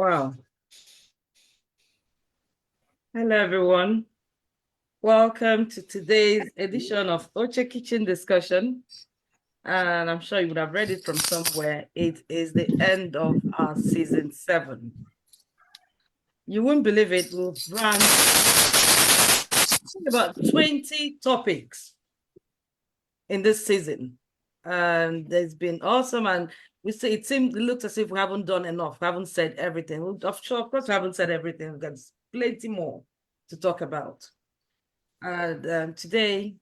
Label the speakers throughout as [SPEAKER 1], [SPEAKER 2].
[SPEAKER 1] Wow. Hello, everyone. Welcome to today's edition of Oche Kitchen Discussion. And I'm sure you would have read it from somewhere. It is the end of our season 7. You wouldn't believe it. We've run about 20 topics in this season. And there's been awesome. And it looks as if we haven't done enough. We haven't said everything. Of course, we haven't said everything. There's plenty more to talk about. And today,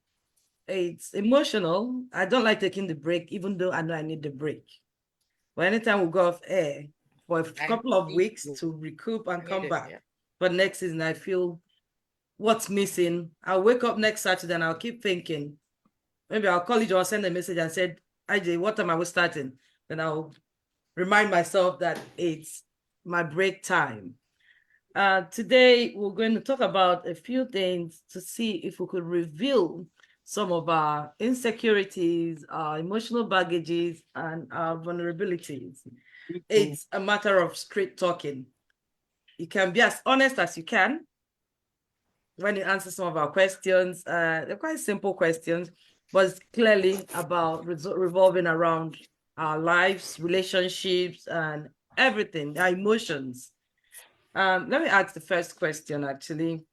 [SPEAKER 1] it's emotional. I don't like taking the break, even though I know I need the break. But anytime we go off air for a couple of weeks to recoup and come back. Yeah. But next season, I feel what's missing. I'll wake up next Saturday and I'll keep thinking. Maybe I'll call you or send a message and said, IJ, what time are we starting? Then I'll remind myself that it's my break time. Today, we're going to talk about a few things to see if we could reveal some of our insecurities, our emotional baggages, and our vulnerabilities. It's a matter of straight talking. You can be as honest as you can when you answer some of our questions. They're quite simple questions, but it's clearly about revolving around our lives, relationships, and everything, our emotions. Let me ask the first question, actually.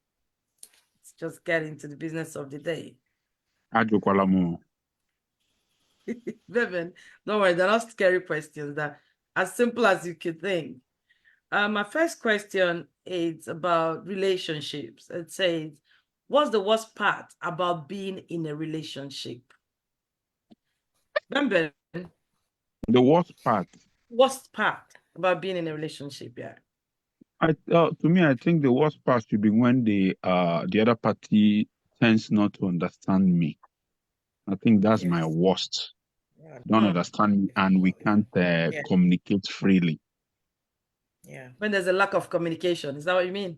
[SPEAKER 1] Let's just get into the business of the day. Bevan, don't worry, they're not scary questions. They're as simple as you could think. My first question is about relationships. It says, what's the worst part about being in a relationship? Bevan,
[SPEAKER 2] the worst part?
[SPEAKER 1] Worst part about being in a relationship, yeah.
[SPEAKER 2] To me, I think the worst part should be when the other party tends not to understand me. I think that's my worst. Don't understand me, and we can't communicate freely.
[SPEAKER 1] Yeah. When there's a lack of communication, is that what you mean?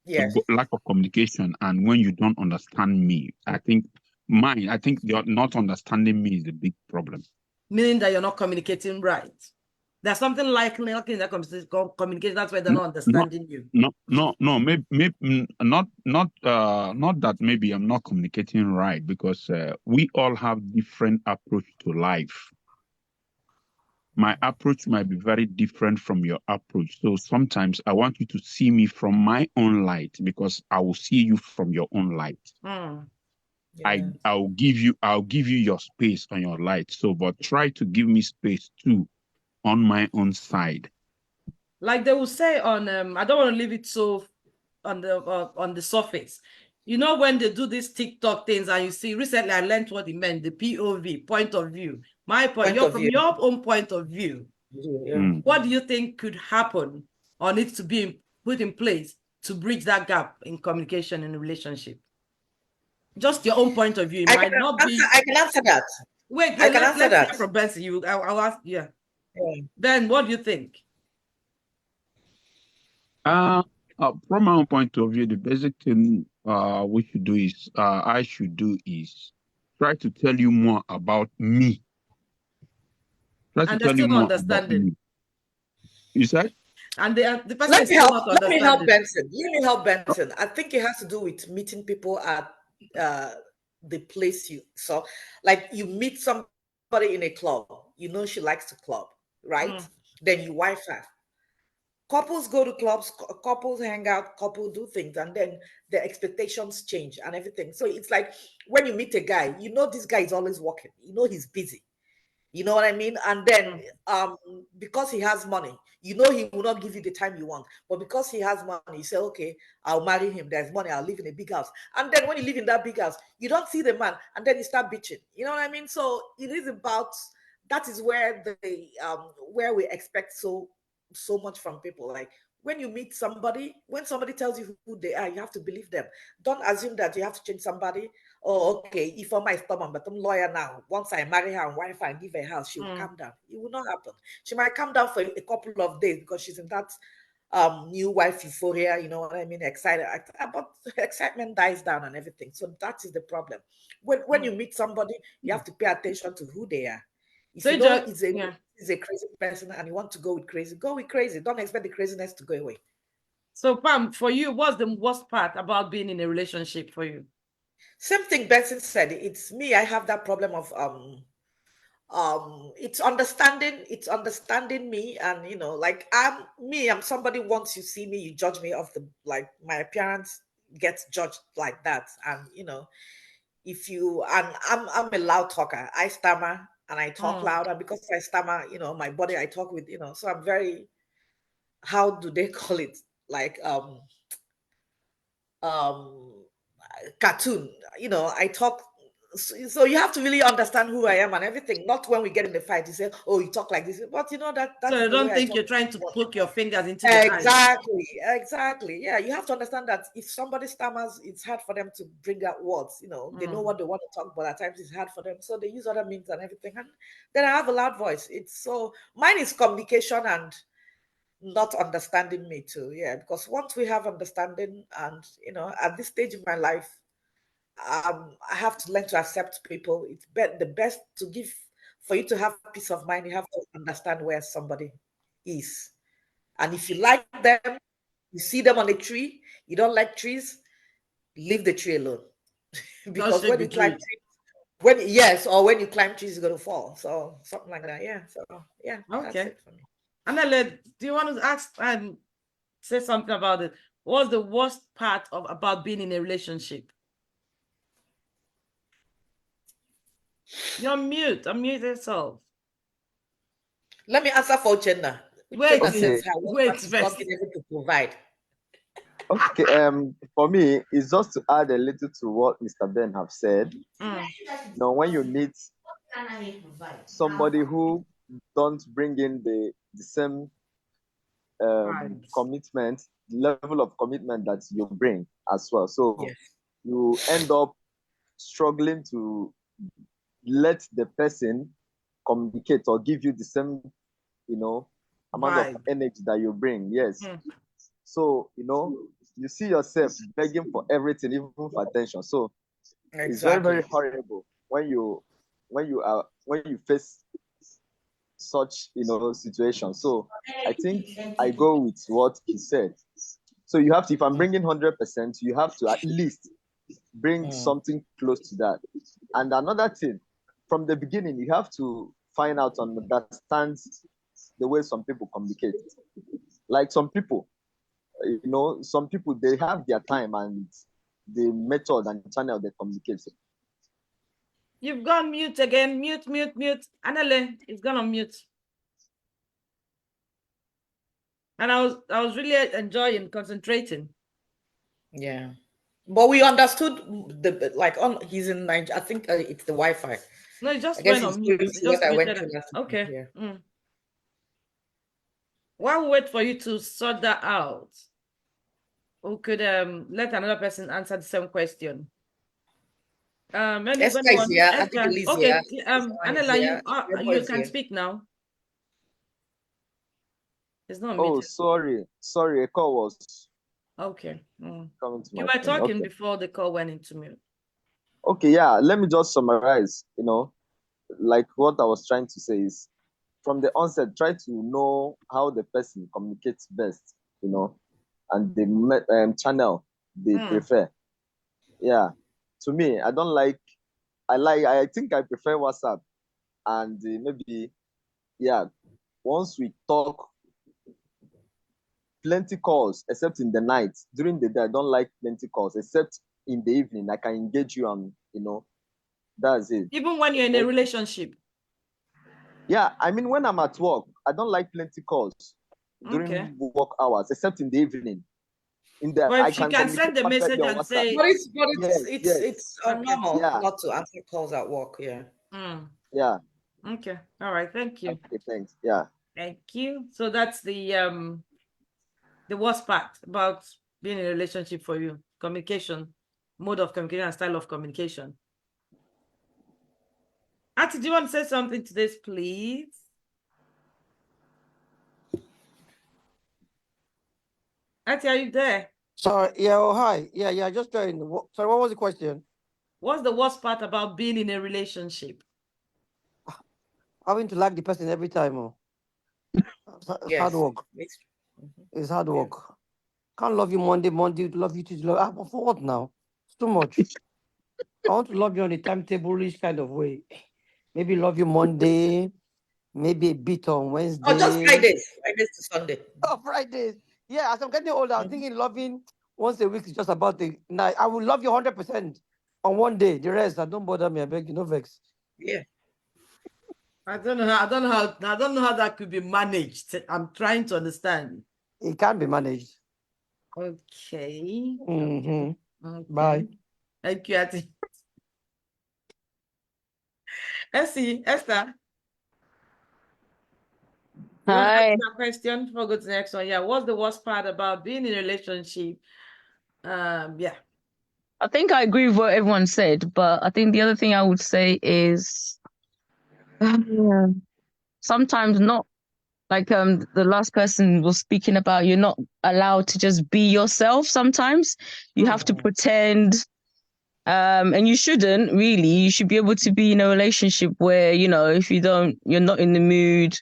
[SPEAKER 2] Yes. Lack of communication, and when you don't understand me, I think you're not understanding me is a big problem.
[SPEAKER 1] Meaning that you're not communicating right. There's something likely in that communication. That's why they're not understanding you.
[SPEAKER 2] No. Maybe not that maybe I'm not communicating right, because we all have different approach to life. My approach might be very different from your approach. So sometimes I want you to see me from my own light, because I will see you from your own light. Yeah. I'll give you your space on your light. So, but try to give me space too on my own side.
[SPEAKER 1] Like they will say on I don't want to leave it so on the surface. You know, when they do these TikTok things, and you see, recently I learned what it meant, the POV, point of view. From your own point of view, what do you think could happen or needs to be put in place to bridge that gap in communication in a relationship? Just your own point of view. It might not be.
[SPEAKER 3] I can answer that.
[SPEAKER 1] Wait, let's hear from Benson. I'll ask. Yeah. Ben, what do you think?
[SPEAKER 2] From my own point of view, the basic thing we should do is I should do is try to tell you more about me. Try to tell you more about me. You said?
[SPEAKER 1] And the person is still not understanding.
[SPEAKER 3] Let me help Benson. I think it has to do with meeting people at the place you saw. Like you meet somebody in a club, you know she likes to club, right? Then you wife her. Couples go to clubs, couples hang out, couples do things, and then the expectations change and everything. So it's like when you meet a guy, you know this guy is always working, you know he's busy. You know what I mean? And then because he has money, you know he will not give you the time you want. But because he has money, you say, okay, I'll marry him. There's money. I'll live in a big house. And then when you live in that big house, you don't see the man. And then you start bitching. You know what I mean? So it is about, that is where where we expect so much from people. Like when you meet somebody, when somebody tells you who they are, you have to believe them. Don't assume that you have to change somebody. Oh, okay, if I'm stubborn, but I'm lawyer now. Once I marry her and wife her and give her a house, she will calm down. It will not happen. She might calm down for a couple of days because she's in that new wife euphoria, you know what I mean? Excited, but excitement dies down and everything. So that is the problem. When you meet somebody, you have to pay attention to who they are. If
[SPEAKER 1] So
[SPEAKER 3] you know
[SPEAKER 1] just,
[SPEAKER 3] he's a crazy person and you want to go with crazy, go with crazy. Don't expect the craziness to go away.
[SPEAKER 1] So Pam, for you, what's the worst part about being in a relationship for you?
[SPEAKER 3] Same thing Benson said. It's me. I have that problem of it's understanding me, and you know, like I'm somebody. Once you see me, you judge me of the, like, my appearance gets judged like that. And you know, if you, and I'm a loud talker. I stammer and I talk loud, and because I stammer, you know, my body, I talk with, you know, so I'm very, how do they call it, like cartoon, you know, I talk. So you have to really understand who I am and everything. Not when we get in the fight, you say, "Oh, you talk like this," but you know that
[SPEAKER 1] So
[SPEAKER 3] is
[SPEAKER 1] I
[SPEAKER 3] the way
[SPEAKER 1] don't
[SPEAKER 3] I
[SPEAKER 1] think
[SPEAKER 3] talk.
[SPEAKER 1] you're trying to poke your fingers into the eyes.
[SPEAKER 3] Exactly. Yeah, you have to understand that if somebody stammers, it's hard for them to bring out words. You know, they know what they want to talk, but at times it's hard for them, so they use other means and everything. And then I have a loud voice. It's so, mine is communication and not understanding me too. Yeah, because once we have understanding, and you know, at this stage in my life, I have to learn to accept people. It's the best to give, for you to have peace of mind. You have to understand where somebody is, and if you like them, you see them on a tree. You don't like trees, leave the tree alone.
[SPEAKER 1] Just
[SPEAKER 3] Because
[SPEAKER 1] shake
[SPEAKER 3] when
[SPEAKER 1] the
[SPEAKER 3] you climb
[SPEAKER 1] tree.
[SPEAKER 3] trees, when you climb trees, you're gonna fall. So something like that. Yeah. So yeah, that's
[SPEAKER 1] Okay.
[SPEAKER 3] it for me.
[SPEAKER 1] Annelle, do you want to ask and say something about it? What's the worst part of about being in a relationship? You're mute. Unmute yourself.
[SPEAKER 3] Let me answer for Uchenna.
[SPEAKER 1] Wait,
[SPEAKER 3] Uchenna says her
[SPEAKER 1] wait
[SPEAKER 3] husband is not
[SPEAKER 1] first.
[SPEAKER 3] being able to provide.
[SPEAKER 4] Okay, for me, it's just to add a little to what Mr. Ben have said. Now, when you meet somebody who don't bring in the same
[SPEAKER 1] Vibes.
[SPEAKER 4] commitment, level of commitment that you bring as well, so
[SPEAKER 3] Yes.
[SPEAKER 4] you end up struggling to let the person communicate or give you the same, you know, amount of
[SPEAKER 1] Vibe.
[SPEAKER 4] energy that you bring. Yes. So, you know, you see yourself begging for everything, even for attention. So it's very, very horrible when you face such, you know, situation. So I think I go with what he said. So you have to, if I'm bringing 100%, you have to at least bring something close to that. And another thing, from the beginning, you have to find out and understand the way some people communicate. Like some people, you know, some people, they have their time and the method and channel they communicate.
[SPEAKER 1] You've gone mute again. Mute. Annelle, it's gone on mute. And I was really enjoying concentrating.
[SPEAKER 3] Yeah. But we understood the, like, on he's in Nigeria. I think it's the Wi-Fi.
[SPEAKER 1] No, it
[SPEAKER 3] I
[SPEAKER 1] just
[SPEAKER 3] guess
[SPEAKER 1] went
[SPEAKER 3] it's
[SPEAKER 1] on mute.
[SPEAKER 3] going
[SPEAKER 1] It
[SPEAKER 3] through what
[SPEAKER 1] just
[SPEAKER 3] I went
[SPEAKER 1] muted.
[SPEAKER 3] through last time.
[SPEAKER 1] Okay.
[SPEAKER 3] Yeah.
[SPEAKER 1] While we wait for you to sort that out, we could let another person answer the same question.
[SPEAKER 3] Esther is here. I think
[SPEAKER 1] Esther,
[SPEAKER 3] Elise
[SPEAKER 1] okay.
[SPEAKER 3] here.
[SPEAKER 1] Annela, you
[SPEAKER 3] Is
[SPEAKER 1] can
[SPEAKER 3] here.
[SPEAKER 1] speak now. It's not
[SPEAKER 4] Oh,
[SPEAKER 1] muted.
[SPEAKER 4] sorry, a call was
[SPEAKER 1] Okay.
[SPEAKER 4] coming to
[SPEAKER 1] You
[SPEAKER 4] my
[SPEAKER 1] were
[SPEAKER 4] phone.
[SPEAKER 1] talking
[SPEAKER 4] Okay.
[SPEAKER 1] before the call went into mute.
[SPEAKER 4] Okay, yeah, let me just summarize, you know, like what I was trying to say is, from the onset, try to know how the person communicates best, you know, and the channel they prefer. Yeah, to me, I think I prefer WhatsApp, and maybe, yeah, once we talk, plenty calls, except in the night. During the day, I don't like plenty calls, except in the evening, I can engage you, and you know, that's it.
[SPEAKER 1] Even when you're in a relationship.
[SPEAKER 4] Yeah, I mean, when I'm at work, I don't like plenty calls during work hours, except in the evening.
[SPEAKER 1] But
[SPEAKER 4] I
[SPEAKER 1] if she
[SPEAKER 4] can
[SPEAKER 1] can send
[SPEAKER 4] communicate
[SPEAKER 1] the message
[SPEAKER 4] perfectly on
[SPEAKER 1] and
[SPEAKER 4] WhatsApp.
[SPEAKER 1] say,
[SPEAKER 3] It's normal not to answer calls at work. Yeah.
[SPEAKER 4] Yeah.
[SPEAKER 1] Okay. All right. Thank you.
[SPEAKER 4] Okay, thanks. Yeah.
[SPEAKER 1] Thank you. So that's the worst part about being in a relationship for you. Communication, mode of communication and style of communication. Auntie, do you want to say something to this, please? Auntie, are you there?
[SPEAKER 5] Sorry, yeah, oh, hi. Yeah, just joined. Sorry, what was the question?
[SPEAKER 1] What's the worst part about being in a relationship?
[SPEAKER 5] having to like the person every time. Oh. It's hard
[SPEAKER 3] Yes.
[SPEAKER 5] work. It's hard work. Can't love you Monday, love you Tuesday. For what now? It's too much. I want to love you on a timetable-ish kind of way. Maybe love you Monday, maybe a bit on Wednesday.
[SPEAKER 3] Oh, just Fridays to Sunday.
[SPEAKER 5] Oh, Fridays. Yeah, as I'm getting older, I'm thinking loving once a week is just about the night. I will love you 100% on one day. The rest, don't bother me. I beg you, no vex.
[SPEAKER 3] Yeah.
[SPEAKER 1] I don't know how that could be managed. I'm trying to understand.
[SPEAKER 5] It can be managed.
[SPEAKER 1] Okay.
[SPEAKER 5] Okay. Bye.
[SPEAKER 1] Thank you, Ati. Esther. You want to
[SPEAKER 6] Hi.
[SPEAKER 1] ask that question before we go to the next one? Yeah. What's the worst part about being in a relationship? Yeah.
[SPEAKER 6] I think I agree with what everyone said, but I think the other thing I would say is sometimes not like the last person was speaking about, you're not allowed to just be yourself. Sometimes you have to pretend, and you shouldn't really. You should be able to be in a relationship where, you know, if you're not in the mood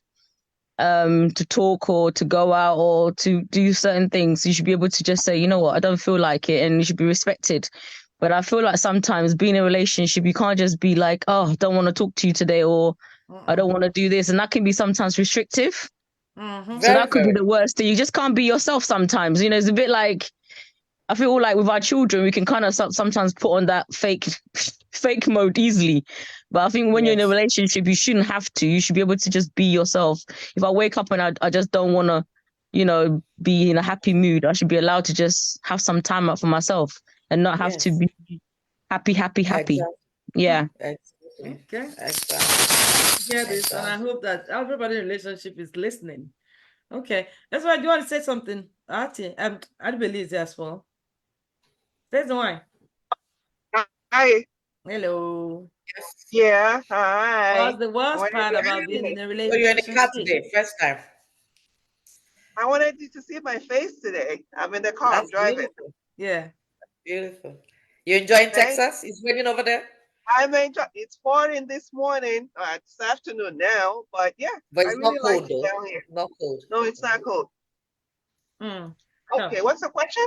[SPEAKER 6] to talk or to go out or to do certain things, you should be able to just say, you know what, I don't feel like it, and you should be respected. But I feel like sometimes being in a relationship, you can't just be like, oh, I don't want to talk to you today, or I don't want to do this. And that can be sometimes restrictive. So that could be the worst thing. You just can't be yourself sometimes. You know, it's a bit like, I feel like with our children, we can kind of sometimes put on that fake mode easily. But I think when you're in a relationship, you shouldn't have to. You should be able to just be yourself. If I wake up and I just don't want to, you know, be in a happy mood, I should be allowed to just have some time out for myself and not have to be happy.
[SPEAKER 3] Exactly.
[SPEAKER 6] Yeah.
[SPEAKER 3] Exactly.
[SPEAKER 1] Okay.
[SPEAKER 3] Exactly.
[SPEAKER 1] Hear this, and I hope that everybody in relationship is listening. Okay. That's why. Do you want to say something, Artie? I believe as well. Say why.
[SPEAKER 7] Hi.
[SPEAKER 1] Hello.
[SPEAKER 7] Yeah. Hi.
[SPEAKER 1] What's the worst part about being in a
[SPEAKER 3] So you're in the car
[SPEAKER 1] relationship?
[SPEAKER 3] today, first time.
[SPEAKER 7] I wanted you to see my face today. I'm in the car.
[SPEAKER 3] That's
[SPEAKER 7] I'm driving.
[SPEAKER 3] beautiful.
[SPEAKER 1] Yeah.
[SPEAKER 3] Beautiful. You enjoying
[SPEAKER 7] Thanks.
[SPEAKER 3] Texas? It's raining over there?
[SPEAKER 7] I'm enjoying. It's pouring this morning, this afternoon now, but yeah,
[SPEAKER 3] But
[SPEAKER 7] I
[SPEAKER 3] it's
[SPEAKER 7] really
[SPEAKER 3] not
[SPEAKER 7] like
[SPEAKER 3] cold
[SPEAKER 7] it
[SPEAKER 3] though.
[SPEAKER 7] down here.
[SPEAKER 3] Not cold.
[SPEAKER 7] No, it's not cold. Okay,
[SPEAKER 1] Oh.
[SPEAKER 7] what's the question?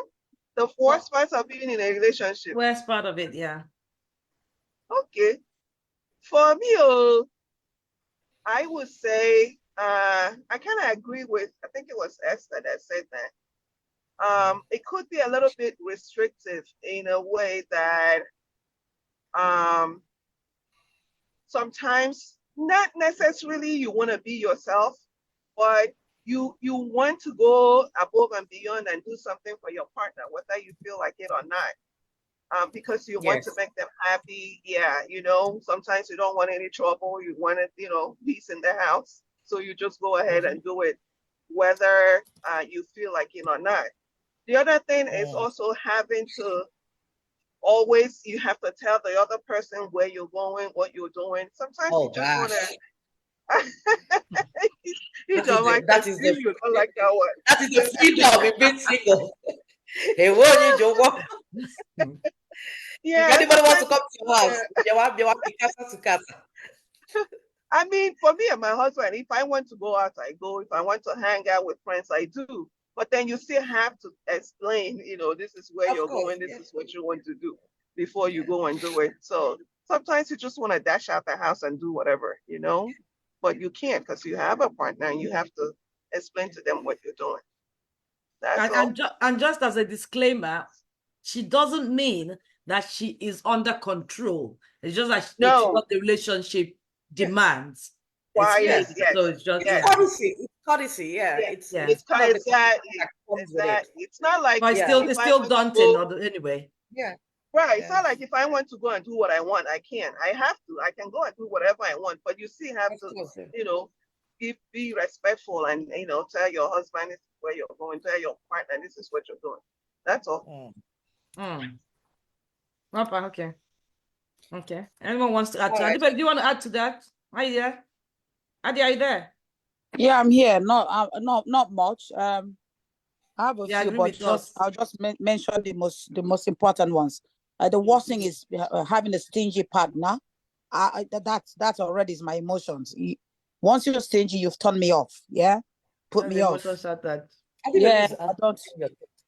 [SPEAKER 7] The worst part of being in a relationship.
[SPEAKER 1] Worst part of it, yeah.
[SPEAKER 7] Okay. For me, I would say I kind of agree with, I think it was Esther that said that. It could be a little bit restrictive in a way that sometimes not necessarily you want to be yourself, but you want to go above and beyond and do something for your partner, whether you feel like it or not. Because you want to make them happy. Yeah, you know, sometimes you don't want any trouble. You want it, you know, peace in the house. So you just go ahead and do it, whether you feel like it or not. The other thing is also having to always, you have to tell the other person where you're going, what you're doing. Sometimes you just want to. You don't like that. You don't like that one.
[SPEAKER 3] That is the freedom in being single. Hey, what you do?
[SPEAKER 7] Yeah.
[SPEAKER 3] If anybody wants to come to your house, you want to casa.
[SPEAKER 7] I mean, for me and my husband, if I want to go out, I go. If I want to hang out with friends, I do. But then you still have to explain, you know, this is where you're going, this is what you want to do before you go and do it. So sometimes you just want to dash out the house and do whatever, you know, but you can't because you have a partner and you have to explain to them what you're doing. That's all.
[SPEAKER 1] And just as a disclaimer, she doesn't mean that she is under control. It's just that it's what the relationship demands.
[SPEAKER 7] Yes.
[SPEAKER 1] So it's just
[SPEAKER 3] courtesy. It's courtesy, yeah. It's
[SPEAKER 7] not like
[SPEAKER 1] it's still daunting anyway.
[SPEAKER 3] Yeah.
[SPEAKER 7] Right. It's not like if I want to go and do what I want, I can. I have to. I can go and do whatever I want, but you still have to, you know, be respectful and, you know, tell your husband this is where you're going, tell your partner this is what you're doing. That's all.
[SPEAKER 1] Okay. Okay. Anyone wants to add to that? Do you want to add to that? Are you there? Adi, are you there?
[SPEAKER 8] Yeah, I'm here. Not much. I have a few, but I'll just mention the most important ones. The worst thing is having a stingy partner. That already is my emotions. Once you're stingy, you've turned me off. Yeah, put me off. Yeah,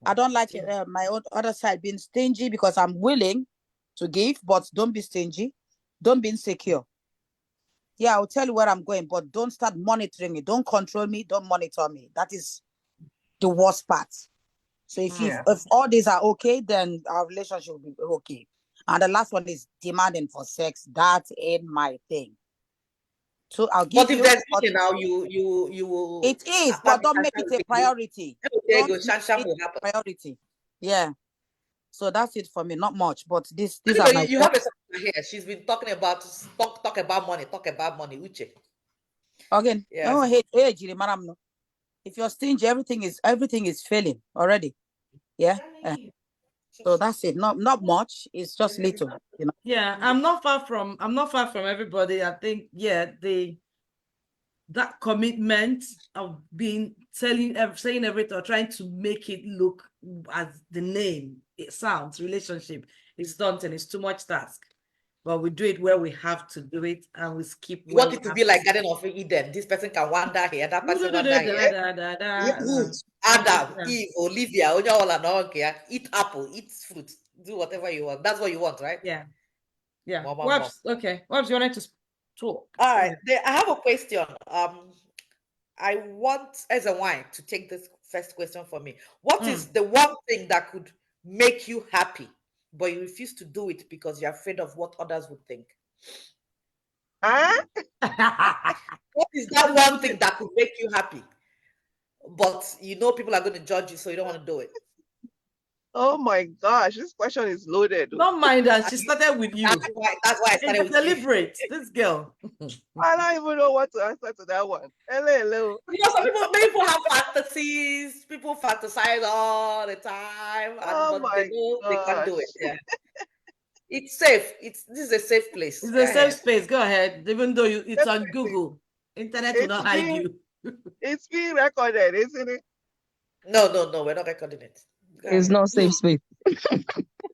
[SPEAKER 8] I don't like my own other side being stingy because I'm willing to give, but don't be stingy. Don't be insecure. Yeah, I'll tell you where I'm going, but don't start monitoring me. Don't control me. Don't monitor me. That is the worst part. So if all these are okay, then our relationship will be okay. And the last one is demanding for sex. That ain't my thing. So I'll give you.
[SPEAKER 3] But if there's now, you will.
[SPEAKER 8] It is, but don't make it a priority. Don't make it a priority. Yeah. So that's it for me. Not much, but these are my.
[SPEAKER 3] You have a here. She's been talking about talk about money. Talk about money. Uche.
[SPEAKER 8] Again. Yeah. Oh, hey, madam. If you're stingy, everything is failing already. Yeah. So that's it. Not much. It's just little. You know.
[SPEAKER 1] Yeah, I'm not far from everybody. I think that commitment of saying everything or trying to make it look as the name it sounds, relationship is daunting. It's too much task. But we do it where we have to do it, and we skip.
[SPEAKER 3] You want it to be like Garden of Eden. This person can wander here, that person wander here. Adam, Eve, Olivia, eat apple, eat fruit, do whatever you want. That's what you want, right?
[SPEAKER 1] Yeah. Webs, okay. Webs, you wanted to talk?
[SPEAKER 3] All right. I have a question. I want Ezewine to take this first question for me. What is the one thing that could make you happy, but you refuse to do it because you're afraid of what others would think?
[SPEAKER 7] Huh?
[SPEAKER 3] What is that one thing that could make you happy, but you know people are going to judge you, so you don't want to do it?
[SPEAKER 7] Oh my gosh, this question is loaded.
[SPEAKER 1] Don't mind her. She started with you.
[SPEAKER 3] That's why I started with
[SPEAKER 1] deliberate. This girl.
[SPEAKER 7] I don't even know what to answer to that one. Hello.
[SPEAKER 3] Because some people have fantasies. People fantasize all the time, and but they can't do it. Yeah. It's safe. This is a safe place.
[SPEAKER 1] It's a safe space. Go ahead. Even though it's on Google, internet will not hide you.
[SPEAKER 7] It's being recorded, isn't it?
[SPEAKER 3] No, we're not recording it.
[SPEAKER 6] It's not safe space.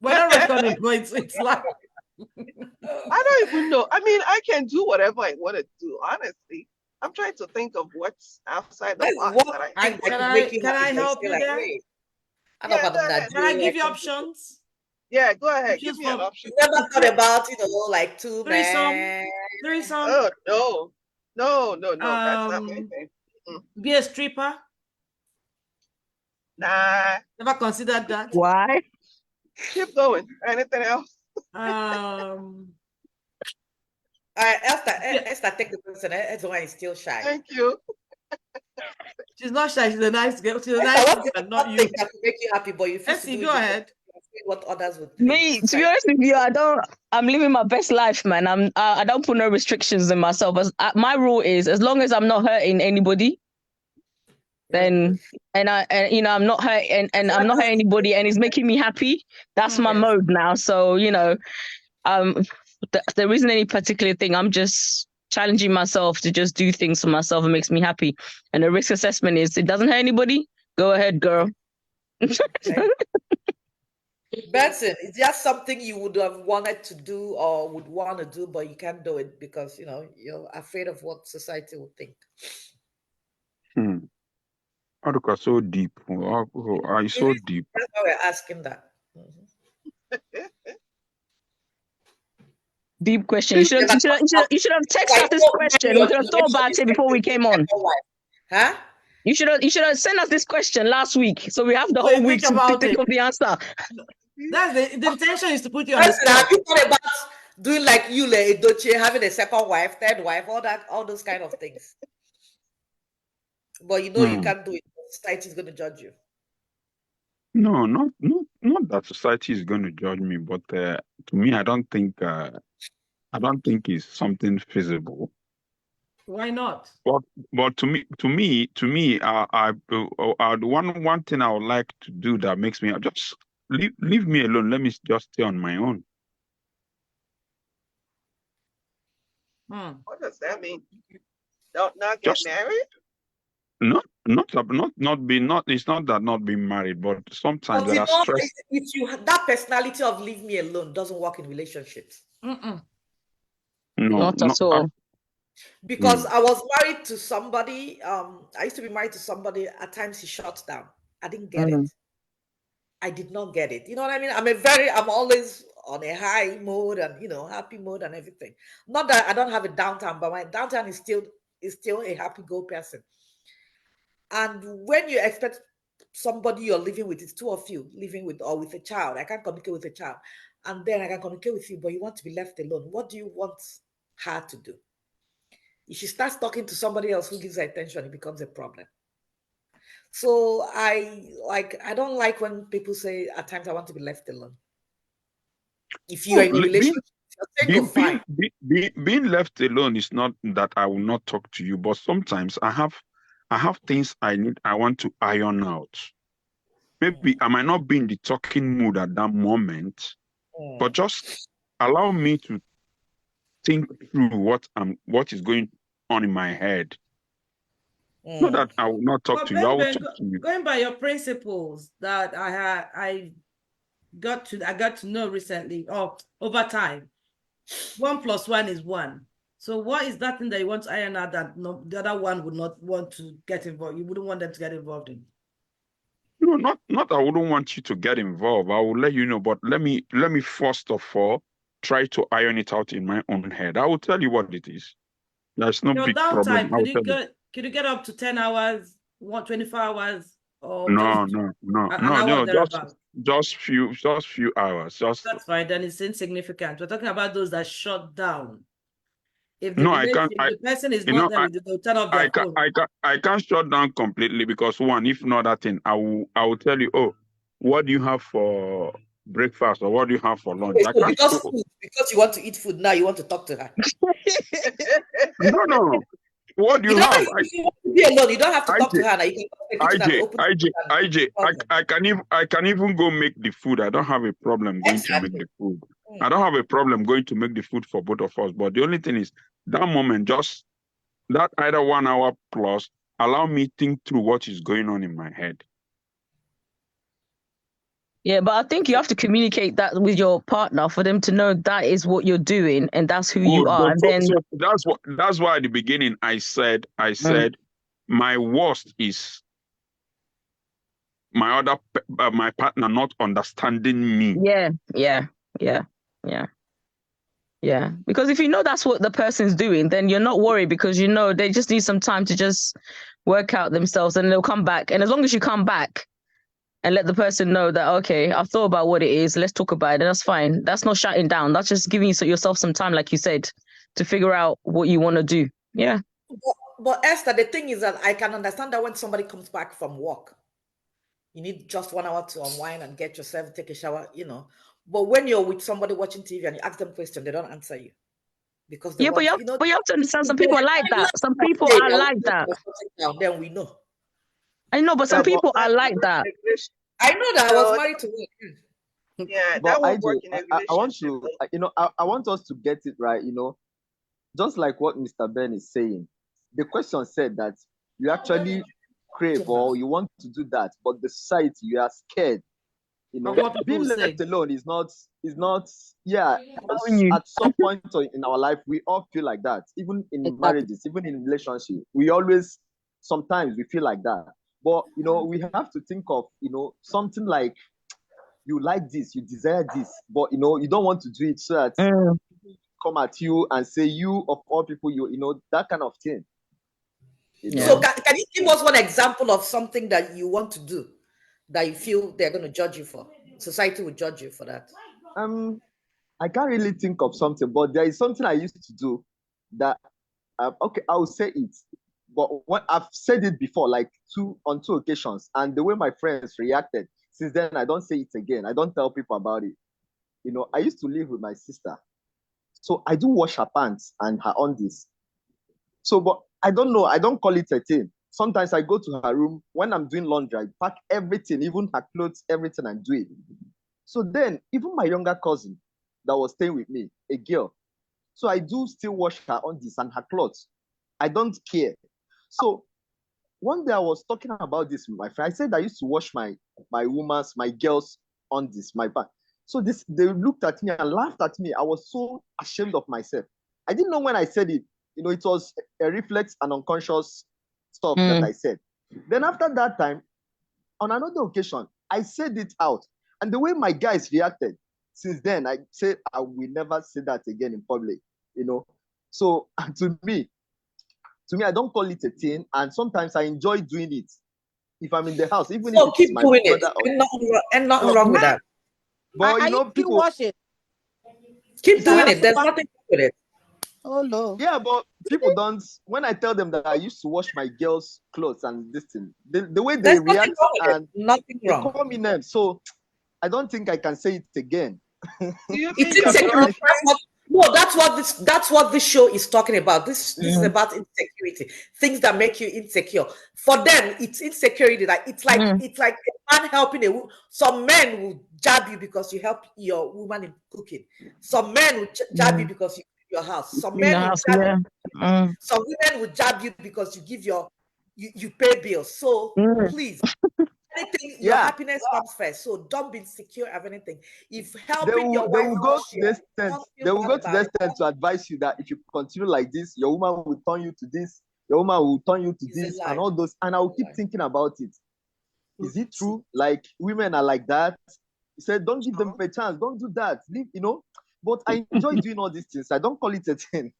[SPEAKER 1] We're not recording, but it's like
[SPEAKER 7] I don't even know. I mean, I can do whatever I want to do. Honestly, I'm trying to think of what's outside the box.
[SPEAKER 1] Can I help you there? Can I give you options?
[SPEAKER 7] Yeah, go ahead. Give me an option.
[SPEAKER 3] You never thought about, like two men.
[SPEAKER 1] Threesome.
[SPEAKER 7] Oh, no. That's not my thing.
[SPEAKER 1] Be a stripper.
[SPEAKER 7] Nah.
[SPEAKER 1] Never considered that.
[SPEAKER 6] Why?
[SPEAKER 7] Keep going. Anything else?
[SPEAKER 3] All right, Esther, take the person. Ezewine is still shy.
[SPEAKER 7] Thank you.
[SPEAKER 1] She's not shy. She's a nice girl. She's a nice girl, not you.
[SPEAKER 3] That could make you happy, but you feel
[SPEAKER 1] Essie, go ahead.
[SPEAKER 3] What others would think.
[SPEAKER 6] Me, to be honest with you, I'm living my best life, man. I don't put no restrictions in myself. My rule is, as long as I'm not hurting anybody, then I'm not hurting and I'm not hurting anybody, and it's making me happy. That's my mode now. So there isn't any particular thing. I'm just challenging myself to just do things for myself. It makes me happy. And the risk assessment is, it doesn't hurt anybody. Go ahead, girl.
[SPEAKER 3] Benson, is there something you would have wanted to do or would want to do, but you can't do it because you're afraid of what society will think?
[SPEAKER 2] Aruka, so deep. Are you so deep?
[SPEAKER 3] That's why we're asking that.
[SPEAKER 6] Deep question. You should have texted us this question. We could have thought about it before we came on.
[SPEAKER 3] Huh?
[SPEAKER 6] You should have sent us this question last week, so we have the whole week to think of the answer.
[SPEAKER 1] That's the intention is to put you on the spot.
[SPEAKER 3] Have you thought about doing like Yule Edochie, having a second wife, third wife, all those kind of things? But you can't do it. Society is going to judge you.
[SPEAKER 2] No, not that society is going to judge me, but to me, I don't think it's something feasible.
[SPEAKER 1] Why not?
[SPEAKER 2] But to me, one thing I would like to do that makes me just leave me alone. Let me just stay on my own.
[SPEAKER 7] What does that mean? Not get married?
[SPEAKER 2] It's not that not being married, but sometimes there are stress.
[SPEAKER 3] If that personality of leave me alone doesn't work in relationships.
[SPEAKER 6] Not at all.
[SPEAKER 3] Because I was married to somebody. I used to be married to somebody. At times he shut down. I didn't get it. I did not get it. You know what I mean? I'm always on a high mode and happy mode and everything. Not that I don't have a downtime, but my downtime is still a happy go person. And when you expect somebody you're living with, it's two of you living with or with a child. I can't communicate with a child. And then I can communicate with you, but you want to be left alone. What do you want her to do? If she starts talking to somebody else who gives her attention, it becomes a problem. So I don't like when people say at times I want to be left alone. If you're in a relationship, you're fine.
[SPEAKER 2] Being left alone is not that I will not talk to you, but sometimes I have things I want to iron out. Maybe I might not be in the talking mood at that moment, but just allow me to think through what is going on in my head. Not that I will not talk to you. I will talk to you.
[SPEAKER 1] Going by your principles that I got to know recently or over time, 1 + 1 is 1. So what is that thing that you want to iron out that the other one would not want to get involved? You wouldn't want them to get involved in?
[SPEAKER 2] No, not I wouldn't want you to get involved. I will let you know, but let me first of all try to iron it out in my own head. I will tell you what it is. There's no big problem.
[SPEAKER 1] Could you get up to 10 hours, 24 hours, or
[SPEAKER 2] no, just few hours.
[SPEAKER 1] That's fine. Then it's insignificant. We're talking about those that shut down. If
[SPEAKER 2] the
[SPEAKER 1] person is not there, they'll turn off their phone.
[SPEAKER 2] I can't shut down completely because one, if not that thing, I will tell you, oh, what do you have for breakfast or what do you have for lunch?
[SPEAKER 3] Okay, so because you want to eat food now, you want to talk to her.
[SPEAKER 2] No. What do you have?
[SPEAKER 3] You want to be alone. You don't have to talk to her now. You
[SPEAKER 2] can I can even go make the food. I don't have a problem going to make the food. I don't have a problem going to make the food for both of us. But the only thing is that moment, just that either 1 hour plus, allow me think through what is going on in my head.
[SPEAKER 6] Yeah, but I think you have to communicate that with your partner for them to know that is what you're doing and that's who you are. And then
[SPEAKER 2] that's why at the beginning I said my worst is my partner not understanding me.
[SPEAKER 6] Yeah. Because if you know that's what the person's doing, then you're not worried because you know they just need some time to just work out themselves and they'll come back. And as long as you come back and let the person know that, okay, I've thought about what it is, let's talk about it, and that's fine. That's not shutting down. That's just giving yourself some time, like you said, to figure out what you want to do. Yeah.
[SPEAKER 3] But Esther, the thing is that I can understand that when somebody comes back from work, you need just 1 hour to unwind and get yourself, take a shower, But when you're with somebody watching TV and you ask them questions, they don't answer you. Because
[SPEAKER 6] but you have to understand some people are like that. Some people are like that.
[SPEAKER 3] Then we know.
[SPEAKER 6] I know, but some people are like that.
[SPEAKER 3] I know that I was married to one.
[SPEAKER 7] Yeah, that won't work in a
[SPEAKER 4] relationship. I want us to get it right, just like what Mr. Ben is saying. The question said that you actually crave or you want to do that, but the society, you are scared. Being left alone is not at some point in our life, we all feel like that. Even in marriages, even in relationships, sometimes we feel like that. But we have to think of something like you like this, you desire this, but you don't want to do it so that people come at you and say you of all people, that kind of thing.
[SPEAKER 3] So can you give us one example of something that you want to do that you feel they're going to judge you for? Society will judge you for that.
[SPEAKER 4] I can't really think of something, but there is something I used to do that okay, I will say it. But what I've said it before, like on two occasions, and the way my friends reacted, since then I don't say it again. I don't tell people about it. I used to live with my sister. So I do wash her pants and her undies. So, but I don't know, I don't call it a thing. Sometimes I go to her room when I'm doing laundry, I pack everything, even her clothes, everything, and do it. So then, even my younger cousin that was staying with me, a girl, so I do still wash her undies and her clothes. I don't care. So one day I was talking about this with my friend. I said I used to wash my girls undies, my back. So they looked at me and laughed at me. I was so ashamed of myself. I didn't know when I said it. it was a reflex and unconscious stuff that I said. Then after that time, on another occasion, I said it out. And the way my guys reacted, since then, I said I will never say that again in public, So to me, I don't call it a thing. And sometimes I enjoy doing it. If I'm in the house, even if
[SPEAKER 3] keep
[SPEAKER 4] it's my
[SPEAKER 3] doing
[SPEAKER 4] brother
[SPEAKER 3] it. And nothing wrong with that.
[SPEAKER 4] But people
[SPEAKER 8] wash it.
[SPEAKER 3] Keep doing it. There's nothing wrong with it.
[SPEAKER 8] Oh no.
[SPEAKER 4] Yeah, but people don't. When I tell them that I used to wash my girls' clothes and this thing, the way they react and
[SPEAKER 3] nothing
[SPEAKER 4] they
[SPEAKER 3] wrong.
[SPEAKER 4] call me names. So I don't think I can say it again.
[SPEAKER 7] Do you think
[SPEAKER 3] It's insecurity. That's what this show is talking about. This is about insecurity, things that make you insecure. For them, it's insecurity. Like it's like a man helping some men will jab you because you help your woman in cooking. Some men will jab you because you clean your house. Some men will jab you. Some women will jab you because you give you pay bills. So please. Anything, your happiness comes first. So don't be insecure of anything. If helping your wife,
[SPEAKER 4] they will go to the extent to advise you that if you continue like this, your woman will turn you to this, your woman will turn you to this, and all those. And I will keep thinking about it. Is it true? Like women are like that? He said, don't give them a chance. Don't do that. Leave, But I enjoy doing all these things. I don't call it a thing.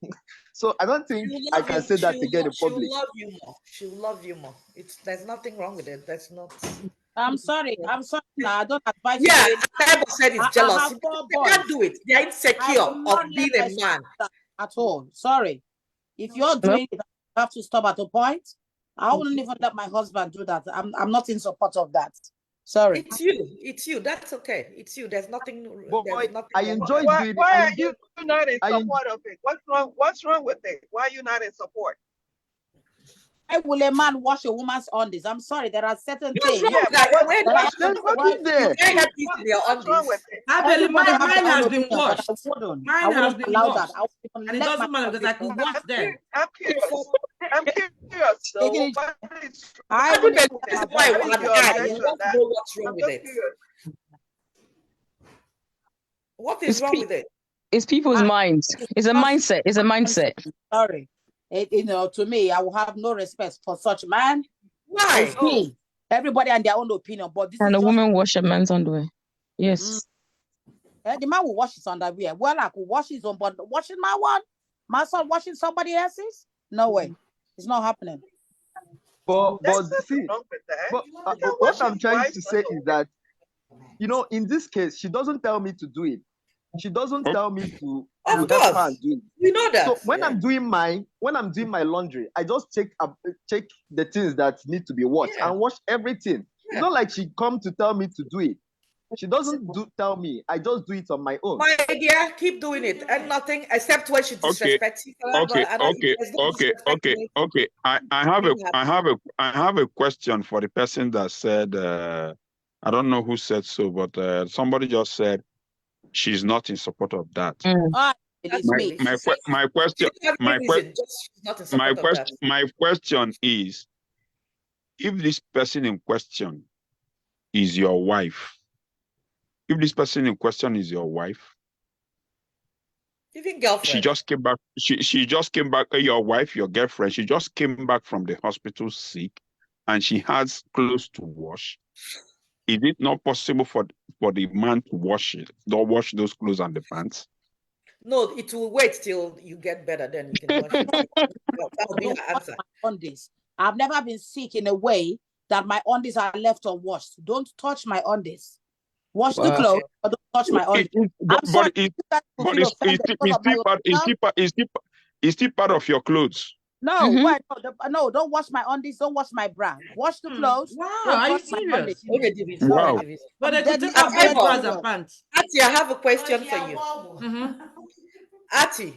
[SPEAKER 4] So I don't think I can say that again in public.
[SPEAKER 3] She'll love you more. She'll love you more. There's nothing wrong with it. That's not.
[SPEAKER 8] I'm sorry. Now I don't advise you.
[SPEAKER 3] Yeah, I said it's jealous. They can't do it. They're insecure of being a man.
[SPEAKER 8] At all. Sorry. If you're doing it, you have to stop at a point. I wouldn't even let my husband do that. I'm not in support of that. Sorry.
[SPEAKER 3] It's you. That's okay. It's you. There's nothing.
[SPEAKER 4] I enjoy doing it.
[SPEAKER 7] Why are you not in support of it? What's wrong with it? Why are you not in support?
[SPEAKER 8] Why will a man wash a woman's undies? I'm sorry, there are certain things.
[SPEAKER 3] Yeah, what's wrong with it?
[SPEAKER 1] Mine has been washed.
[SPEAKER 8] Mine has been washed.
[SPEAKER 1] And it doesn't matter because I could wash them.
[SPEAKER 7] I'm curious. I'm curious. Though.
[SPEAKER 3] I would know what's wrong with it. What is wrong with it?
[SPEAKER 6] It's people's minds. It's a mindset. It's a mindset.
[SPEAKER 8] Sorry. To me, I will have no respect for such man.
[SPEAKER 3] Why?
[SPEAKER 8] Everybody and their own opinion, but this
[SPEAKER 6] and
[SPEAKER 8] is
[SPEAKER 6] a woman wash a man's underwear. Yes.
[SPEAKER 8] The man will wash his underwear. Well, I could wash his own, but washing my son washing somebody else's? No way. It's not happening.
[SPEAKER 4] But see, what I'm trying to say is that, in this case, she doesn't tell me to do it. She doesn't tell me to help her do it.
[SPEAKER 3] You know that.
[SPEAKER 4] So when I'm doing my laundry, I just check the things that need to be washed and wash everything. It's not like she come to tell me to do it. She doesn't tell me. I just do it on my own.
[SPEAKER 3] My dear, keep doing it, and nothing except when she disrespects you.
[SPEAKER 2] Okay. I have a question for the person that said. I don't know who said so, but somebody just said she's not in support of that. My question is, if this person in question is your wife,
[SPEAKER 3] even girlfriend,
[SPEAKER 2] she just came back. She just came back. Your wife, your girlfriend, she just came back from the hospital sick, and she has clothes to wash. Is it not possible for the man to wash those clothes and the pants?
[SPEAKER 3] No, it will wait till you get better, then you can wash it. That will be her answer.
[SPEAKER 8] Undies. I've never been sick in a way that my undies are left unwashed. Don't touch my undies. Wash the clothes, but don't touch my undies.
[SPEAKER 2] It's still part of your clothes.
[SPEAKER 8] No, no, don't wash my undies, don't wash my bra. Wash the clothes.
[SPEAKER 1] Wow, are you serious?
[SPEAKER 2] Wow.
[SPEAKER 1] But I could take off my bras and pants.
[SPEAKER 3] Ati, I have a question for you. Ati,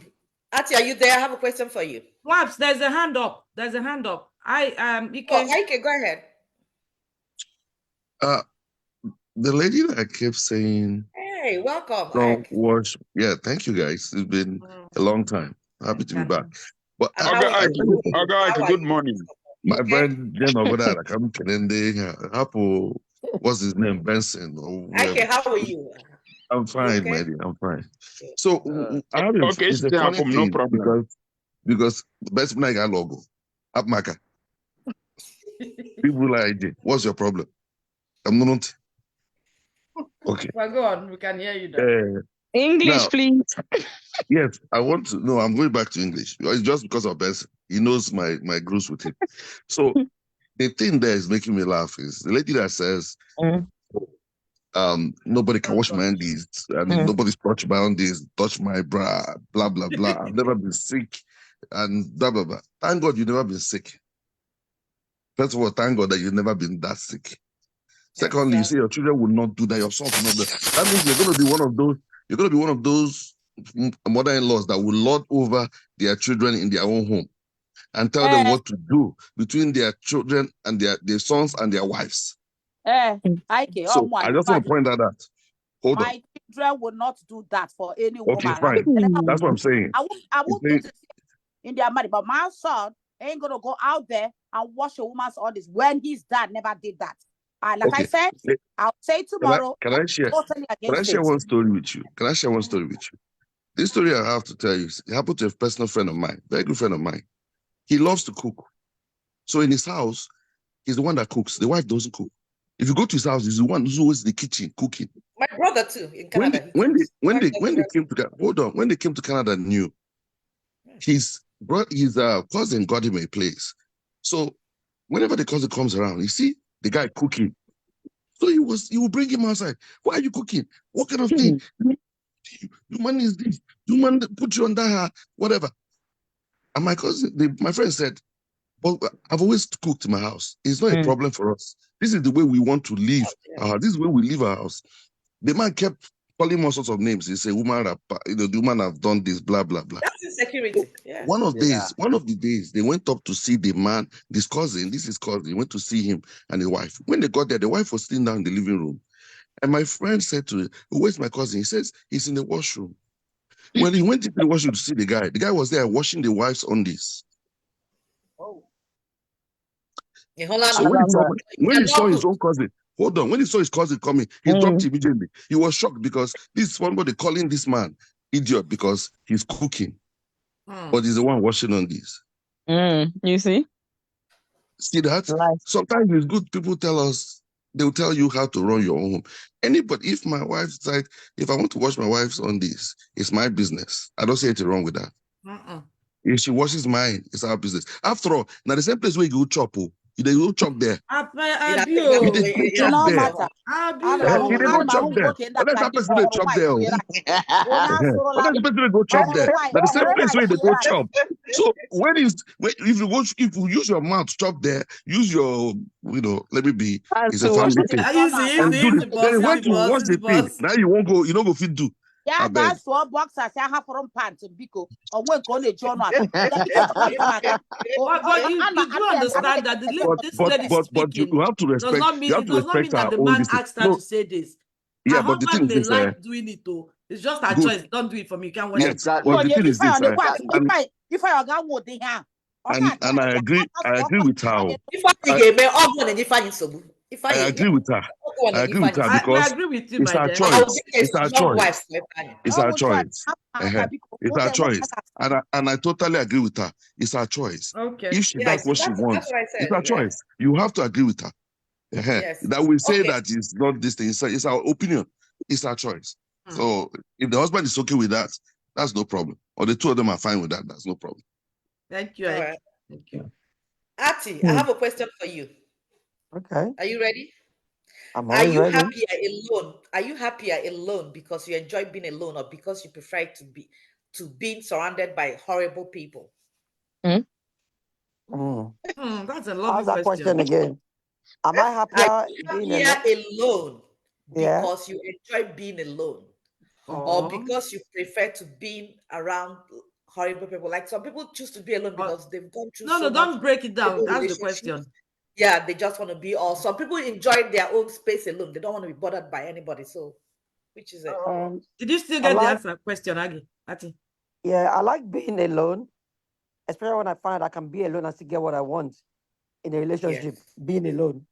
[SPEAKER 3] are you there? I have a question for you.
[SPEAKER 1] Waps, there's a hand up. Ike.
[SPEAKER 3] Ike, go ahead.
[SPEAKER 9] The lady that kept saying,
[SPEAKER 3] "Hey, welcome."
[SPEAKER 9] Don't wash. Yeah, thank you guys. It's been a long time. Happy to be back. But
[SPEAKER 2] good morning.
[SPEAKER 9] My friend Jen over there, I'm Kenende, what's his name? Benson.
[SPEAKER 3] Ike, how are you?
[SPEAKER 9] I'm fine, my dear. I'm fine. So I have it's a funny thing,
[SPEAKER 2] no problem.
[SPEAKER 9] because the best man got logo. Up Maka. People like, what's your problem? I'm not. Okay.
[SPEAKER 1] Well, go on. We can hear you now.
[SPEAKER 6] English,
[SPEAKER 9] now,
[SPEAKER 6] please.
[SPEAKER 9] Yes, I want to. No, I'm going back to English. It's just because of Benson. He knows my grooves with him. So the thing there is making me laugh is the lady that says, nobody can wash my undies and nobody's touch my undies, touch my bra, blah blah blah. I've never been sick, and blah blah blah. Thank God you've never been sick. First of all, thank God that you've never been that sick. Secondly, you say your children will not do that. Your sons will not do that. That means you're going to be one of those. You're going to be one of those mother-in-laws that will lord over their children in their own home and tell them what to do between their children and their sons and their wives. So I just want to point that out. Hold on.
[SPEAKER 8] My children will not do that for any woman.
[SPEAKER 9] Okay, fine. That's what I'm saying.
[SPEAKER 8] I won't put it in their money, but my son ain't gonna go out there and wash a woman's orders when his dad never did that. Like I said, I'll say tomorrow.
[SPEAKER 9] Can I share one story with you? Can I share one story with you? This story I have to tell you, it happened to a personal friend of mine, very good friend of mine. He loves to cook. So in his house, he's the one that cooks. The wife doesn't cook. If you go to his house, he's the one who's always in the kitchen cooking.
[SPEAKER 3] My brother too in Canada.
[SPEAKER 9] When they came to when they came to Canada new, his cousin got him a place. So whenever the cousin comes around, you see the guy cooking. So he will bring him outside. Why are you cooking? What kind of thing? Your man is this. Your man put you under her, whatever. And my friend said, well, I've always cooked in my house. It's not a problem for us. This is the way we want to live. This is the way we live our house. The man kept calling all sorts of names. He said, the woman have done this, blah, blah, blah.
[SPEAKER 3] That's insecurity. Yeah.
[SPEAKER 9] One of the days, they went up to see the man, this is his cousin. They went to see him and his wife. When they got there, the wife was sitting down in the living room. And my friend said to him, where's my cousin? He says, he's in the washroom. When he went into the washroom to see the guy was there washing the wife's undies. So when he saw his own cousin, when he saw his cousin coming, he dropped immediately. He was shocked because this is somebody calling this man idiot because he's cooking, but he's the one washing undies.
[SPEAKER 6] You see?
[SPEAKER 9] See that? Right. Sometimes it's good people they'll tell you how to run your own home. If my wife decides, if I want to wash my wife's undies, it's my business. I don't see anything wrong with that. If she washes mine, it's our business. After all, now the same place where you go chop, you go chop there.
[SPEAKER 1] Chop there.
[SPEAKER 9] Other person will chop there. Other person will go chop there. Now the same place where they go chop. So if you use your mouth to chop there, use your let me be. It's a family thing. Then when you wash the thing, now you won't go. You don't go fit do.
[SPEAKER 8] Yeah, that's what boxers have from pants and biko. Or when call it John.
[SPEAKER 1] But you do understand that this lady speaking
[SPEAKER 9] you have to respect.
[SPEAKER 1] It does not mean that the man asked her to say this.
[SPEAKER 9] Yeah, but the thing is,
[SPEAKER 1] like doing it though. It's just her choice. Don't do it for me. You can't watch it.
[SPEAKER 9] Exactly. But the thing is this,
[SPEAKER 8] if I got what they have.
[SPEAKER 9] And I agree with her. I agree with her. I agree with her because
[SPEAKER 1] I agree with you,
[SPEAKER 9] it's our choice. It's our choice. It's our choice. It's our choice. And I totally agree with her. It's our choice.
[SPEAKER 1] Okay.
[SPEAKER 9] If she does what she wants, it's our choice. You have to agree with her. That we say that it's not this thing. It's our opinion. It's our choice. So if the husband is okay with that, that's no problem. Or the two of them are fine with that, that's no problem.
[SPEAKER 1] Thank you.
[SPEAKER 3] Right. Thank you. Ati, I have a question for you.
[SPEAKER 5] Okay.
[SPEAKER 3] Are you ready?
[SPEAKER 5] Are you
[SPEAKER 3] ready? Happier alone? Are you happier alone because you enjoy being alone, or because you prefer to being surrounded by horrible people?
[SPEAKER 1] That's a lovely
[SPEAKER 5] question again. Am I happier
[SPEAKER 3] being alone because you enjoy being alone, or because you prefer to be around horrible people? Like some people choose to be alone because they've gone through.
[SPEAKER 1] No, don't break it down. That's the question.
[SPEAKER 3] Yeah, they just want to be all. Some people enjoy their own space alone. They don't want to be bothered by anybody. So, which is it?
[SPEAKER 1] Did you still get the answer question, Ati?
[SPEAKER 5] Yeah, I like being alone, especially when I find I can be alone and still get what I want in a relationship. Yes. Being alone,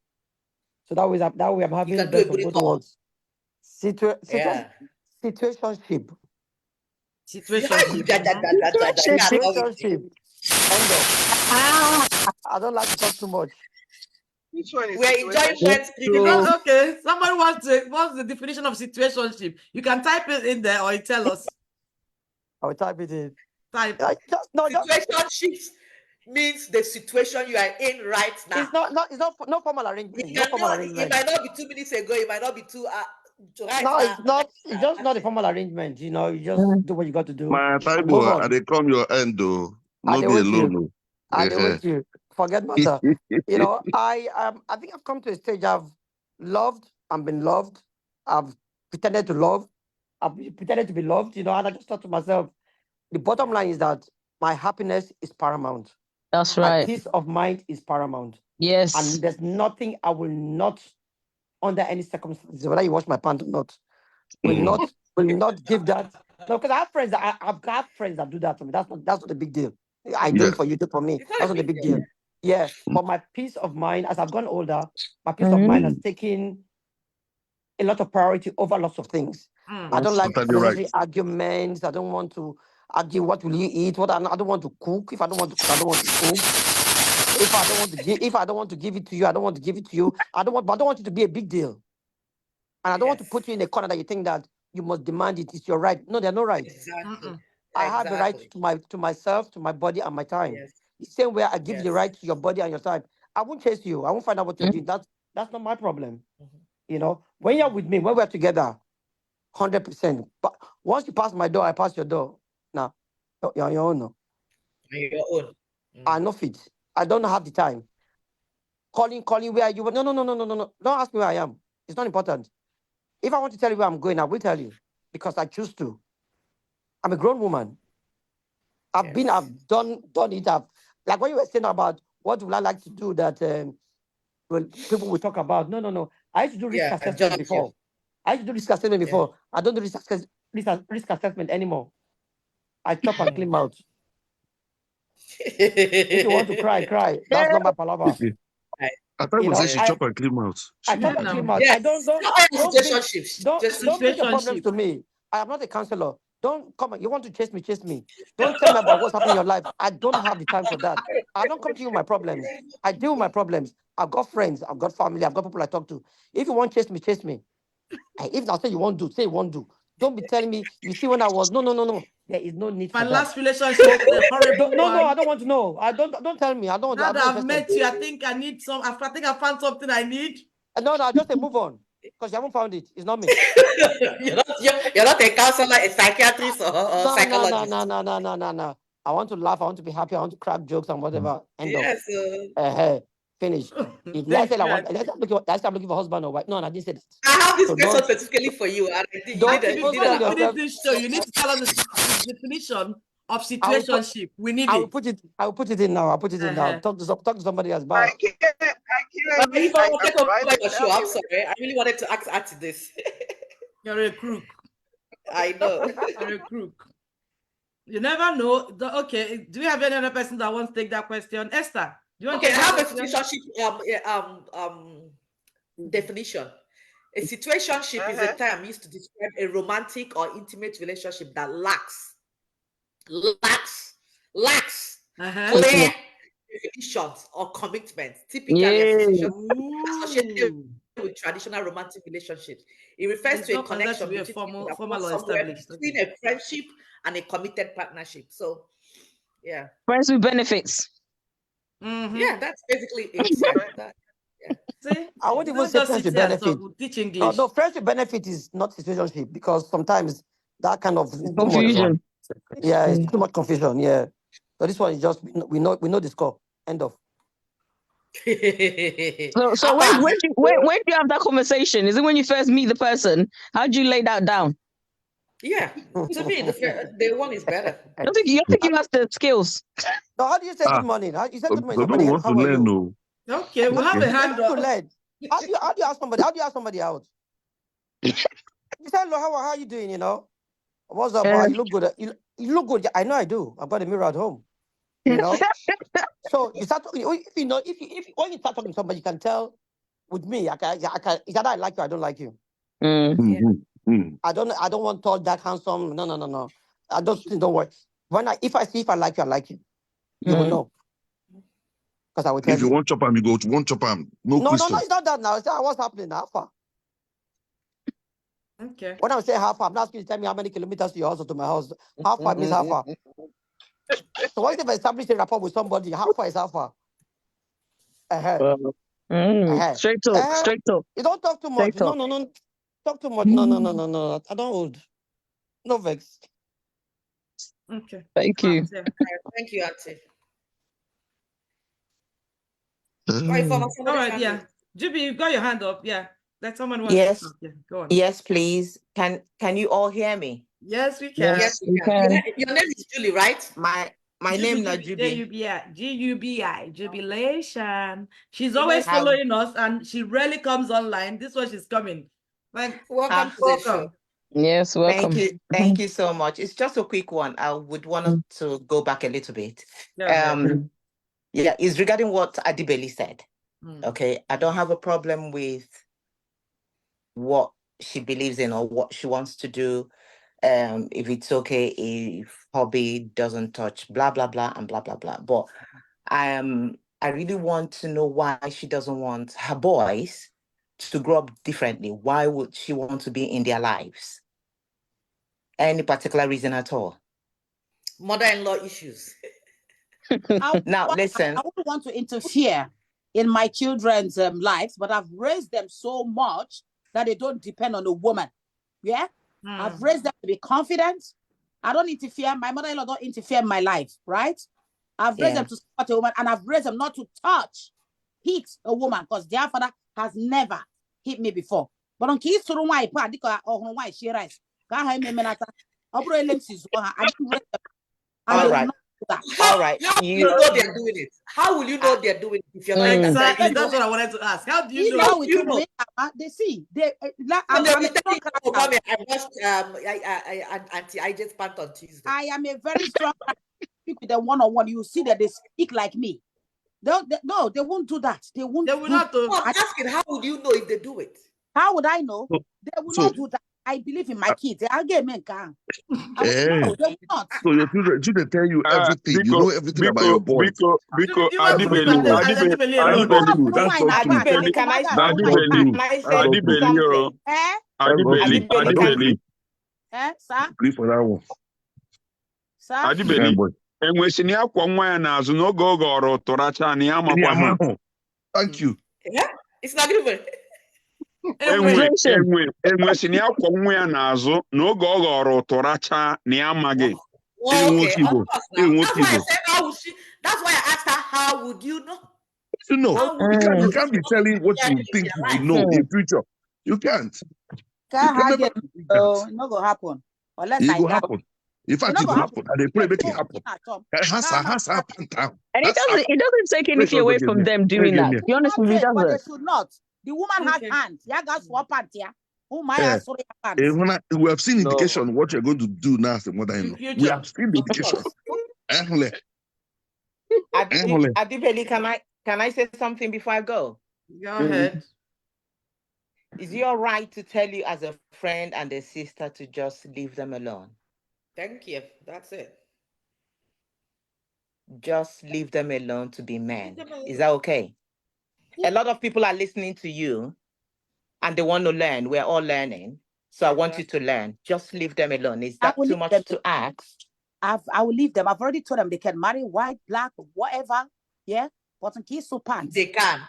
[SPEAKER 5] so that way I'm having the best of both worlds. Situationship.
[SPEAKER 1] Situationship.
[SPEAKER 5] End of. I don't like to talk too much.
[SPEAKER 7] Which one is
[SPEAKER 3] We're enjoying Brent's
[SPEAKER 1] Okay, somebody what's the definition of situationship? You can type it in there or tell us.
[SPEAKER 5] I will type it in.
[SPEAKER 1] Type.
[SPEAKER 3] Situationships means the situation you are in right now.
[SPEAKER 5] It's not formal arrangement.
[SPEAKER 3] It might not be 2 minutes ago. It might not be two. Right
[SPEAKER 5] no,
[SPEAKER 3] now.
[SPEAKER 5] it's not. It's just not a formal arrangement. You know, you just do what you got to do.
[SPEAKER 9] My time,
[SPEAKER 5] Move on.
[SPEAKER 9] they come your end though.
[SPEAKER 5] I
[SPEAKER 9] No be alone.
[SPEAKER 5] I do with you. Forget matter. You know, I think I've come to a stage. I've loved and been loved. I've pretended to love. I've pretended to be loved. You know, and I just thought to myself, the bottom line is that my happiness is paramount.
[SPEAKER 6] That's right.
[SPEAKER 5] My peace of mind is paramount.
[SPEAKER 6] Yes.
[SPEAKER 5] And there's nothing I will not, under any circumstances, whether you wash my pants or not, will not give that. No, because I have friends that I've got friends that do that for me. That's not a big deal. I do it for you, do it for me. That's not a big deal. Yeah. But my peace of mind, as I've gotten older, my peace of mind has taken a lot of priority over lots of things. I don't like unnecessary arguments. I don't want to argue what will you eat. I don't want to cook. If I don't want to cook, I don't want to cook. If I don't want to give it to you, I don't want to give it to you. I don't want it to be a big deal. And I don't want to put you in a corner that you think that you must demand it. It's your right. No, there's no right.
[SPEAKER 3] Exactly.
[SPEAKER 5] I have the right to myself, to my body, and my time. Yes. The same way I give you the right to your body and your time. I won't chase you. I won't find out what you're doing. That's not my problem. You know, when you're with me, when we're together, 100%. But once you pass my door, I pass your door. Now, you're on your own. No.
[SPEAKER 3] Your own.
[SPEAKER 5] I'm not fit. I don't have the time. Calling, where are you? No. Don't ask me where I am. It's not important. If I want to tell you where I'm going, I will tell you because I choose to. I'm a grown woman. I've done it. Like what you were saying about what would I like to do that people will talk about. No. I used to do risk assessment before. I don't do risk assessment anymore. I chop and clean mouth. If you want to cry. That's not my palaver.
[SPEAKER 9] I thought you say she chop and clean mouth.
[SPEAKER 5] I chop and clean mouth.
[SPEAKER 3] Yes.
[SPEAKER 5] I don't bring your problems to me. I am not a counselor. Don't come. You want to chase me. Don't tell me about what's happening in your life. I don't have the time for that. I don't come to you with my problems. I deal with my problems. I've got friends. I've got family. I've got people I talk to. If you want to chase me. If I say you won't do, say you won't do. Don't be telling me, you see when I was, no. There is no need for that.
[SPEAKER 1] My last relationship, horrible.
[SPEAKER 5] No, I don't want to know. Don't tell me. I don't.
[SPEAKER 1] Now that I've met you, I think I need some. I think I found something I need.
[SPEAKER 5] No, just say move on because you haven't found it. It's not me.
[SPEAKER 3] you're not a counselor, a psychiatrist, or psychologist.
[SPEAKER 5] No. I want to laugh. I want to be happy. I want to crack jokes and whatever. End of. Finish. Let's say I'm looking for a husband or wife. No, I didn't say that.
[SPEAKER 3] I have this question specifically for you.
[SPEAKER 1] You need to tell us the definition of situationship. We need it.
[SPEAKER 5] I will put it in now. Talk to somebody else. Bye.
[SPEAKER 3] I'm sorry. I really wanted to ask this.
[SPEAKER 1] You're a crook.
[SPEAKER 3] I know.
[SPEAKER 1] You're a crook. You never know. Okay. Do we have any other person that wants to take that question? Esther?
[SPEAKER 3] Okay, I have a situationship definition. A situationship is a term used to describe a romantic or intimate relationship that lacks clear definitions or commitments, typically associated with traditional romantic relationships. It refers to a connection between a friendship and a committed partnership. So, yeah.
[SPEAKER 6] Friends with benefits.
[SPEAKER 3] Yeah, that's basically it.
[SPEAKER 1] See,
[SPEAKER 5] I wouldn't even say friends with benefit.
[SPEAKER 1] Teach English.
[SPEAKER 5] No, friends with benefit is not situationship because sometimes that kind of
[SPEAKER 6] confusion.
[SPEAKER 5] It's too much confusion. Yeah, so this one is just we know the score. End of.
[SPEAKER 6] So when do you have that conversation? Is it when you first meet the person? How do you lay that down?
[SPEAKER 3] Yeah, to me, the one is better.
[SPEAKER 6] I think you have the skills.
[SPEAKER 5] No, how do you say good morning? You say good morning.
[SPEAKER 9] Somebody want to learn, no.
[SPEAKER 1] Okay, we'll have a hand up.
[SPEAKER 5] How do you ask somebody? How do you ask somebody out? You say hello. How are you doing? You know, what's up? You look good. You look good. I know I do. I've got a mirror at home. You know. So you start talking. If when you start talking to somebody, you can tell. With me, I can. Is that I like you? I don't like you. I don't want tall, dark, handsome. No. I don't worry. If I like you, I like you. You will know. Because I will tell
[SPEAKER 9] If you want chop am, you go to one chop am. No question.
[SPEAKER 5] No, it's not that now. It's that what's happening now. How far?
[SPEAKER 1] Okay.
[SPEAKER 5] When I say how far, I'm not asking you to tell me how many kilometers to your house or to my house. How far means how far. So what if I establish a rapport with somebody? How far is how far?
[SPEAKER 6] Straight talk, straight talk.
[SPEAKER 5] You don't talk too much. No. Talk too much. No. I don't hold. No vex.
[SPEAKER 1] Okay.
[SPEAKER 6] Thank you.
[SPEAKER 3] Thank you, Auntie.
[SPEAKER 1] All right, yeah. Juby, you got your hand up. Yeah. That someone wants
[SPEAKER 10] Yes.
[SPEAKER 1] to talk. Yeah, go on.
[SPEAKER 10] Yes, please. Can you all hear me?
[SPEAKER 1] Yes, we can.
[SPEAKER 6] Yes, we can.
[SPEAKER 3] Your name is Julie, right?
[SPEAKER 10] My name is Juby.
[SPEAKER 1] Jubi. Jubilation. She's always following us and she rarely comes online. This one she's coming. Like, welcome to the show.
[SPEAKER 6] Yes, welcome.
[SPEAKER 10] Thank you so much. It's just a quick one. I would want to go back a little bit. Yeah, it's regarding what Adibeli said. Okay, I don't have a problem with what she believes in or what she wants to do. If it's okay, if hobby doesn't touch blah blah blah and blah blah blah. But I really want to know why she doesn't want her boys to grow up differently. Why would she want to be in their lives? Any particular reason at all?
[SPEAKER 3] Mother-in-law issues.
[SPEAKER 8] Now, listen. I wouldn't want to interfere in my children's lives, but I've raised them so much that they don't depend on a woman. Yeah? I've raised them to be confident. I don't interfere. My mother-in-law don't interfere in my life, right? I've raised them to support a woman, and I've raised them not to hit a woman, because their father has never hit me before. But on keys to the white part, because why she rise. I didn't raise them.
[SPEAKER 10] All right. All right.
[SPEAKER 3] How do you know they're doing it? How will you know they're doing it if you're not
[SPEAKER 1] exactly? That's what I wanted to ask. How do you know?
[SPEAKER 8] They see. They.
[SPEAKER 3] I watched Auntie IJ's part on Tuesday.
[SPEAKER 8] I am a very strong. Speak with them one-on-one. You see that they speak like me. No, they won't do that. They won't.
[SPEAKER 1] They will not do.
[SPEAKER 3] I'm asking, how would you know if they do it?
[SPEAKER 8] How would I know? They will not do that. I believe in my kids. I'll get men can. No, they will not.
[SPEAKER 9] So your children tell you everything. You know everything about your boy.
[SPEAKER 2] Because
[SPEAKER 9] Adibeli,
[SPEAKER 10] can I say
[SPEAKER 2] Adibeli.
[SPEAKER 8] Sir?
[SPEAKER 9] Please for that one.
[SPEAKER 8] Sir?
[SPEAKER 2] Adibeli. Enwesini akwa nwa ya n'azụ n'oge ọ ghọrọ ụtụracha na ya makwa ha.
[SPEAKER 9] Thank you.
[SPEAKER 3] Yeah, it's not good.
[SPEAKER 2] Enwesini akwa nwa ya n'azụ n'oge ọ ghọrọ ụtụracha na ya amaghị.
[SPEAKER 3] That's why I asked her, how would you know?
[SPEAKER 9] You know, you can't be telling what you think you will know in future. You can't.
[SPEAKER 8] It's not gonna happen. Unless
[SPEAKER 9] it will happen. In fact, it will happen. And they pray make it happen.
[SPEAKER 6] And it doesn't take anything away from them doing that. To be honest with you, doesn't.
[SPEAKER 8] But they should not. The woman has hands. Yeah, guys, swap pants. Yeah.
[SPEAKER 9] We have seen indication what you're going to do now as a mother-in-law. We have seen the indication.
[SPEAKER 10] Adibeli, can I say something before I go?
[SPEAKER 1] Go ahead.
[SPEAKER 10] Is it all right to tell you as a friend and a sister to just leave them alone?
[SPEAKER 3] Thank you. That's it.
[SPEAKER 10] Just leave them alone to be men. Is that okay? A lot of people are listening to you and they want to learn. We're all learning. So I want you to learn. Just leave them alone. Is that too much to ask?
[SPEAKER 8] I will leave them. I've already told them they can marry white, black, whatever. Yeah. But in case of pants.
[SPEAKER 3] They can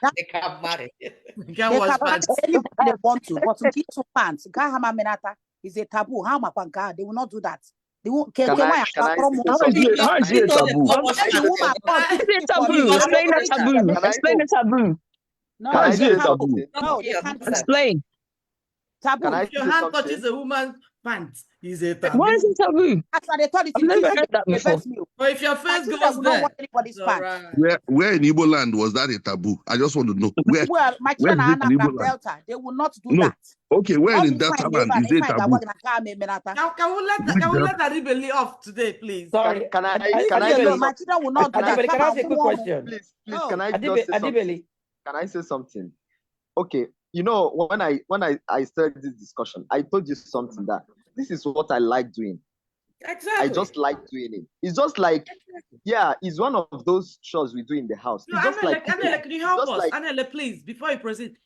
[SPEAKER 3] marry.
[SPEAKER 1] They can wash pants.
[SPEAKER 8] They want to. But in case of pants, is a taboo. How much they will not do that. They won't care.
[SPEAKER 2] How is it a taboo?
[SPEAKER 6] Explain the taboo. Explain the taboo.
[SPEAKER 8] No,
[SPEAKER 2] is it a taboo?
[SPEAKER 8] No, they can't
[SPEAKER 6] explain.
[SPEAKER 8] Taboo.
[SPEAKER 1] If your hand touches a woman's pants, is a taboo.
[SPEAKER 6] Why is it taboo?
[SPEAKER 8] That's why they thought
[SPEAKER 6] I've never heard that before.
[SPEAKER 1] But if your face goes there,
[SPEAKER 9] where in Igbo land was that a taboo? I just want to know. Where?
[SPEAKER 8] Well, my children are in Delta. They will not do that.
[SPEAKER 9] Okay, where in Delta land is it taboo?
[SPEAKER 1] Can we let Adibeli off today, please?
[SPEAKER 4] Sorry, can I
[SPEAKER 8] my children will not do that.
[SPEAKER 5] Can I ask a quick question?
[SPEAKER 4] Please, can I just say something? Can I say something? Okay, you know, when I started this discussion, I told you something that this is what I like doing.
[SPEAKER 3] Exactly.
[SPEAKER 4] I just like doing it. It's just like, yeah, it's one of those chores we do in the house.
[SPEAKER 1] No,
[SPEAKER 4] It's just like,
[SPEAKER 1] Anele, can you help
[SPEAKER 4] just
[SPEAKER 1] us?
[SPEAKER 4] like,
[SPEAKER 1] Anele, please, before you proceed,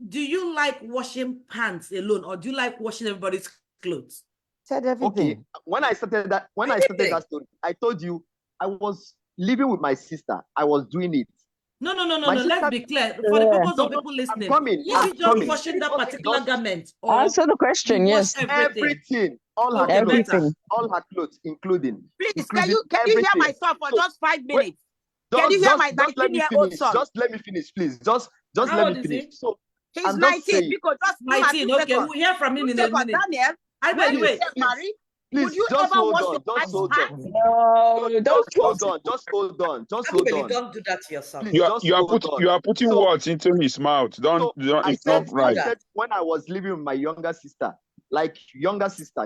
[SPEAKER 1] do you like washing pants alone, or do you like washing everybody's clothes?
[SPEAKER 5] Said everything.
[SPEAKER 4] okay. When I started that story, I told you I was living with my sister. I was doing it.
[SPEAKER 1] No.
[SPEAKER 4] My
[SPEAKER 1] Let's
[SPEAKER 4] sister-
[SPEAKER 1] be clear. For the purpose
[SPEAKER 4] No,
[SPEAKER 1] of people listening,
[SPEAKER 4] I'm coming.
[SPEAKER 1] is it just
[SPEAKER 4] coming.
[SPEAKER 1] washing that
[SPEAKER 4] Okay,
[SPEAKER 1] particular
[SPEAKER 4] just
[SPEAKER 1] garment, or
[SPEAKER 6] Answer the question,
[SPEAKER 1] you wash
[SPEAKER 6] yes.
[SPEAKER 4] everything, all her
[SPEAKER 1] Okay,
[SPEAKER 4] clothes,
[SPEAKER 1] better.
[SPEAKER 4] all her clothes, including
[SPEAKER 8] Please, can you hear my son for just 5 minutes? Can you hear my 19-year-old son?
[SPEAKER 4] Just let me finish, please. Just
[SPEAKER 1] How
[SPEAKER 4] let
[SPEAKER 1] old
[SPEAKER 4] me
[SPEAKER 1] is
[SPEAKER 4] finish.
[SPEAKER 1] he?
[SPEAKER 4] So
[SPEAKER 8] He's
[SPEAKER 4] I'm
[SPEAKER 8] 19.
[SPEAKER 4] just saying,
[SPEAKER 8] Because just
[SPEAKER 1] 19. Okay, we'll hear from him in a minute.
[SPEAKER 8] Daniel,
[SPEAKER 1] I
[SPEAKER 8] when
[SPEAKER 1] bet
[SPEAKER 8] you
[SPEAKER 1] wait.
[SPEAKER 8] get married, would
[SPEAKER 4] Please,
[SPEAKER 8] you
[SPEAKER 4] just
[SPEAKER 8] ever
[SPEAKER 4] hold
[SPEAKER 8] wash
[SPEAKER 4] on.
[SPEAKER 8] your
[SPEAKER 4] Just
[SPEAKER 8] wife's
[SPEAKER 4] hold
[SPEAKER 8] pants?
[SPEAKER 4] on.
[SPEAKER 6] No, don't
[SPEAKER 4] Hold on. Just hold on. Just hold
[SPEAKER 3] Everybody,
[SPEAKER 4] on.
[SPEAKER 3] don't do that to yourself.
[SPEAKER 4] Please, just hold on.
[SPEAKER 2] You are putting
[SPEAKER 4] So-
[SPEAKER 2] words into his mouth. Don't
[SPEAKER 4] I
[SPEAKER 2] it's not
[SPEAKER 4] said,
[SPEAKER 2] right.
[SPEAKER 4] when I was living with my younger sister,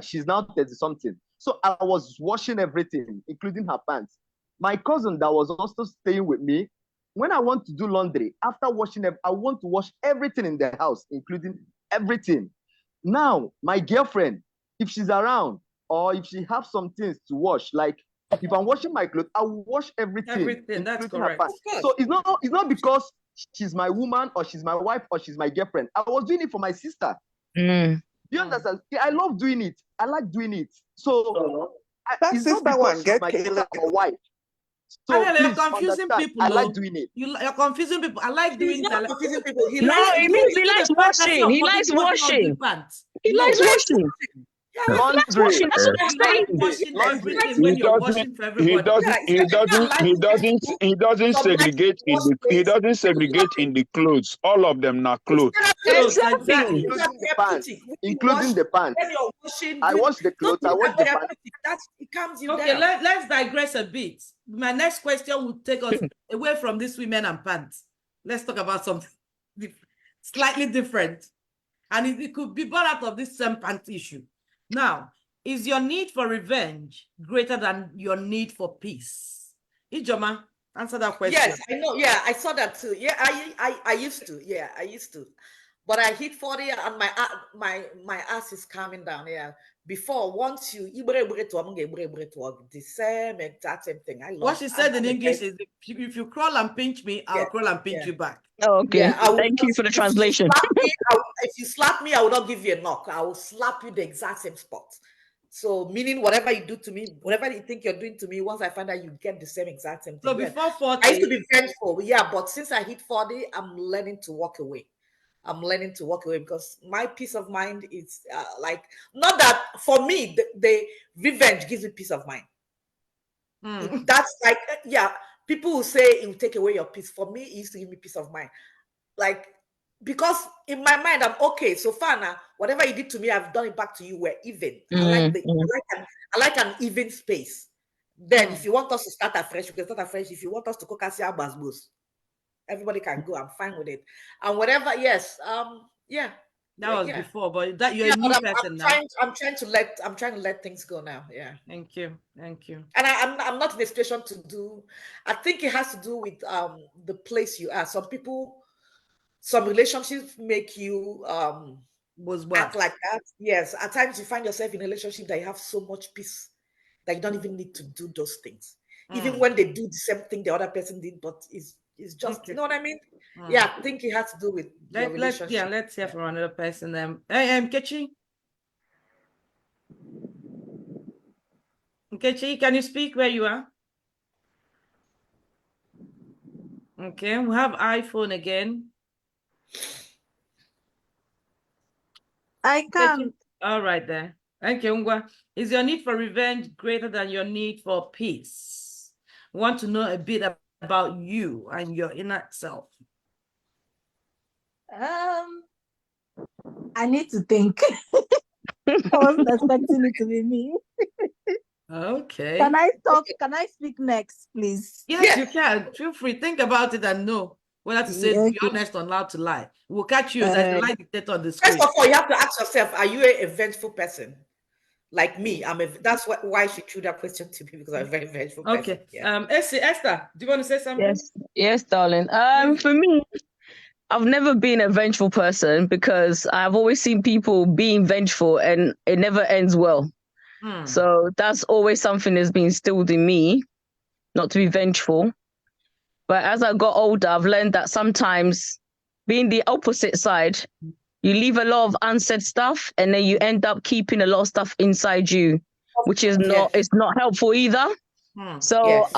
[SPEAKER 4] she's now 30 something. So I was washing everything, including her pants. My cousin that was also staying with me, when I want to do laundry, after washing them, I want to wash everything in the house, including everything. Now, my girlfriend, if she's around or if she has some things to wash, like if I'm washing my clothes, I will wash everything.
[SPEAKER 1] Everything, that's
[SPEAKER 4] including her
[SPEAKER 1] correct.
[SPEAKER 4] pants. So it's not because she's my woman or she's my wife or she's my girlfriend. I was doing it for my sister. Do you understand? I love doing it. I like doing it. So it's not because she's my sister or wife. So
[SPEAKER 1] Anele, you're confusing
[SPEAKER 4] understand,
[SPEAKER 1] people.
[SPEAKER 4] I like doing it.
[SPEAKER 1] You're confusing people. I like doing
[SPEAKER 3] He's
[SPEAKER 1] it.
[SPEAKER 3] not
[SPEAKER 1] I like
[SPEAKER 3] confusing people. He
[SPEAKER 6] No,
[SPEAKER 3] likes
[SPEAKER 6] it
[SPEAKER 3] doing
[SPEAKER 6] means
[SPEAKER 3] it.
[SPEAKER 6] he likes
[SPEAKER 1] the first person
[SPEAKER 6] washing. He
[SPEAKER 1] of
[SPEAKER 6] likes
[SPEAKER 1] washing ugly
[SPEAKER 6] washing.
[SPEAKER 1] pants.
[SPEAKER 6] He
[SPEAKER 1] No,
[SPEAKER 6] likes washing.
[SPEAKER 1] Yeah,
[SPEAKER 6] He likes
[SPEAKER 4] Laundry.
[SPEAKER 6] washing. That's what
[SPEAKER 1] you
[SPEAKER 6] I'm
[SPEAKER 1] like
[SPEAKER 6] saying.
[SPEAKER 1] washing
[SPEAKER 4] Laundry.
[SPEAKER 1] everything when you're washing for everybody.
[SPEAKER 2] He doesn't segregate in the clothes. All of them are clothes.
[SPEAKER 6] Exactly.
[SPEAKER 4] Including the pants.
[SPEAKER 3] When you're washing,
[SPEAKER 4] I wash the clothes, I wash the pants.
[SPEAKER 3] It calms you
[SPEAKER 1] Okay,
[SPEAKER 3] down.
[SPEAKER 1] let's digress a bit. My next question will take us away from this women and pants. Let's talk about something slightly different. And it could be brought out of this same pants issue. Now, is your need for revenge greater than your need for peace? Ijoma, answer that question.
[SPEAKER 3] Yes, I know. Yeah, I saw that too. Yeah, I used to. Yeah, I used to. But I hit 40 and my ass is calming down. Yeah. Before, once you the same exact same thing. I love
[SPEAKER 1] what she said in English is if you crawl and pinch me, I'll crawl and pinch you back.
[SPEAKER 6] Oh, okay.
[SPEAKER 3] Yeah,
[SPEAKER 6] Thank you for the translation.
[SPEAKER 3] If you slap me, I will not give you a knock. I will slap you the exact same spot. So, meaning whatever you do to me, whatever you think you're doing to me, once I find out, you get the same exact same thing.
[SPEAKER 1] So before 40,
[SPEAKER 3] I used to be vengeful, yeah, but since I hit 40, I'm learning to walk away. I'm learning to walk away because my peace of mind is like, not that for me, the revenge gives me peace of mind. That's like, yeah, people will say it will take away your peace. For me, it used to give me peace of mind. Like, because in my mind, I'm okay. So far now, whatever you did to me, I've done it back to you. We're even. I like an even space. Then if you want us to start afresh, we can start afresh. If you want us to cook us basbos, everybody can go. I'm fine with it. And whatever, yes. Yeah.
[SPEAKER 1] That was before, but that you're a new person now.
[SPEAKER 3] I'm trying to let things go now. Yeah.
[SPEAKER 1] Thank you.
[SPEAKER 3] And I'm not in a situation to do. I think it has to do with the place you are. Some relationships make you act like that. Yes. At times you find yourself in a relationship that you have so much peace that you don't even need to do those things. Even when they do the same thing the other person did, but it's just, you know what I mean? Yeah, I think it has to do with your relationship.
[SPEAKER 1] Let's hear from another person. Nkechi, can you speak where you are? Okay, we have iPhone again.
[SPEAKER 11] I can.
[SPEAKER 1] All right then. Thank you, Ngwa. Is your need for revenge greater than your need for peace? We want to know a bit about you and your inner self.
[SPEAKER 11] I need to think. I wasn't expecting it to be me.
[SPEAKER 1] Okay.
[SPEAKER 11] Can I talk? Can I speak next, please?
[SPEAKER 1] Yes, you can. Feel free. Think about it and know whether to say be honest or not to lie. We'll catch you. There's a lie dictator on the screen.
[SPEAKER 3] First of all, you have to ask yourself, are you a vengeful person? Like me, that's why she threw that question to me, because I'm a very vengeful person.
[SPEAKER 1] Okay. Yeah. Esther, do you want to say something?
[SPEAKER 6] Yes, darling. For me, I've never been a vengeful person because I've always seen people being vengeful and it never ends well. So that's always something that's been instilled in me, not to be vengeful. But as I got older, I've learned that sometimes being the opposite side, you leave a lot of unsaid stuff and then you end up keeping a lot of stuff inside you, which is it's not helpful either. So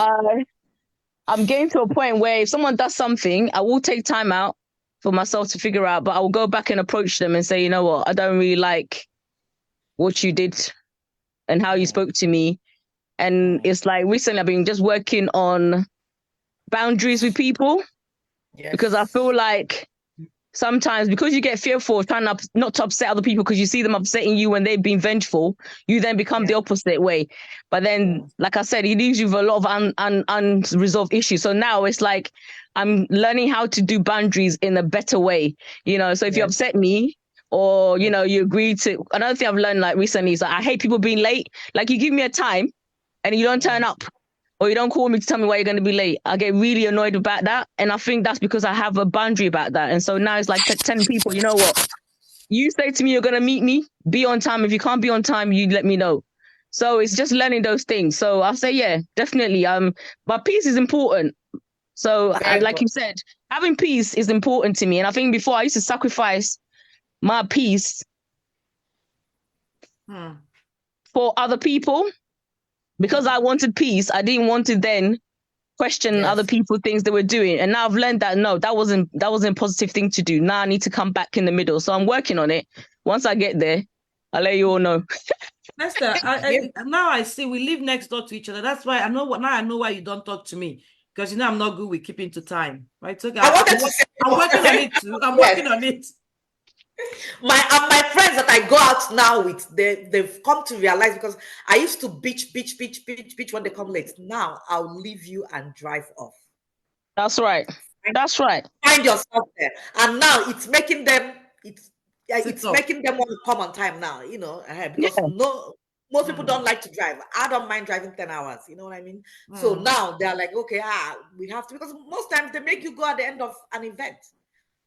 [SPEAKER 6] I'm getting to a point where if someone does something, I will take time out for myself to figure out, but I will go back and approach them and say, you know what, I don't really like what you did and how you spoke to me. And it's like recently I've been just working on boundaries with people because I feel like sometimes because you get fearful of trying not to upset other people because you see them upsetting you when they've been vengeful, you then become the opposite way. But then, like I said, it leaves you with a lot of unresolved issues. So now it's like I'm learning how to do boundaries in a better way. You know, so if you upset me or, you know, you agree to... Another thing I've learned like recently is that I hate people being late. Like you give me a time and you don't turn up. Or you don't call me to tell me why you're going to be late. I get really annoyed about that. And I think that's because I have a boundary about that. And so now it's like telling people, you know what? You say to me, you're going to meet me, be on time. If you can't be on time, you let me know. So it's just learning those things. So I'll say, yeah, definitely. But peace is important. So like you said, having peace is important to me. And I think before I used to sacrifice my peace for other people. Because I wanted peace, I didn't want to then question other people, things they were doing. And now I've learned that, no, that wasn't a positive thing to do. Now I need to come back in the middle. So I'm working on it. Once I get there, I'll let you all know.
[SPEAKER 1] Esther, now I see we live next door to each other. That's why I know why you don't talk to me. Because you know I'm not good with keeping to time. Right? So I'm working on it too. I'm working on it.
[SPEAKER 3] My friends that I go out now with, they've come to realize, because I used to bitch when they come late. Now I'll leave you and drive off.
[SPEAKER 6] That's right. That's right.
[SPEAKER 3] Find yourself there. And now it's making them making them want to come on time now, you know, because most people don't like to drive. I don't mind driving 10 hours, you know what I mean? So now they're like, okay, we have to, because most times they make you go at the end of an event.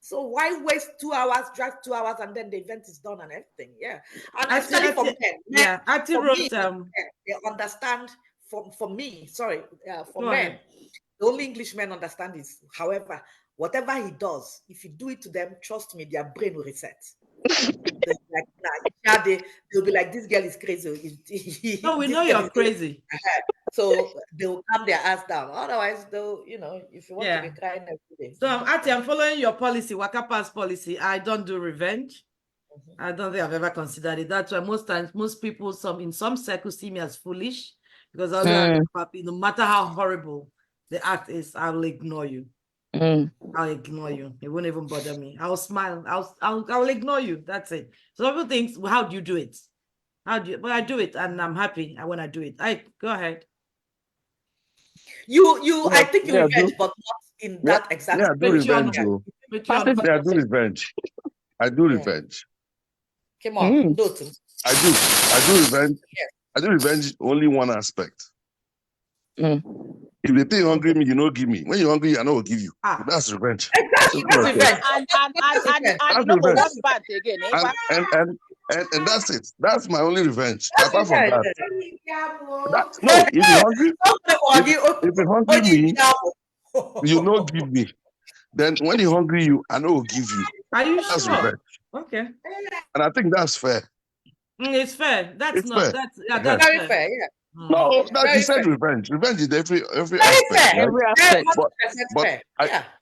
[SPEAKER 3] So why waste 2 hours, drive 2 hours, and then the event is done and everything? Yeah. And especially for men.
[SPEAKER 1] Yeah, Ati wrote,
[SPEAKER 3] they understand, for me, for men, the only English men understand is, however, whatever he does, if you do it to them, trust me, their brain will reset. They'll be like, this girl is crazy.
[SPEAKER 1] No, we know you're crazy.
[SPEAKER 3] So they'll calm their ass down. Otherwise, they'll, you know, if you want to be crying every day.
[SPEAKER 1] So I'm following your policy, Waka Pass policy. I don't do revenge. I don't think I've ever considered it. That's why most people, in some circles, see me as foolish, because no matter how horrible the act is, I will ignore you. I'll ignore you. It won't even bother me. I'll smile. I'll ignore you. That's it. So people think, well, how do you do it? But I do it, and I'm happy when I do it. Go ahead.
[SPEAKER 3] I think you revenge, but not in that exact.
[SPEAKER 9] Yeah, I do revenge. I do revenge. I do revenge.
[SPEAKER 3] Come on,
[SPEAKER 9] I do revenge. Yes. I do revenge only one aspect. If they think hungry me, you know, give me. When you're hungry, I know I'll give you. That's revenge.
[SPEAKER 3] Exactly. That's revenge.
[SPEAKER 8] And you know what's bad again.
[SPEAKER 9] And that's it. That's my only revenge. Apart from that, no, if you're hungry, if you're hungry me, you know, give me. Then when you're hungry, I know I'll give you.
[SPEAKER 1] Are you
[SPEAKER 9] that's
[SPEAKER 1] sure?
[SPEAKER 9] Revenge.
[SPEAKER 1] Okay.
[SPEAKER 9] And I think that's fair.
[SPEAKER 1] It's fair. That's
[SPEAKER 3] very fair. Yeah.
[SPEAKER 9] No, that you said revenge. Revenge is every aspect. Right?
[SPEAKER 6] Every aspect.
[SPEAKER 9] But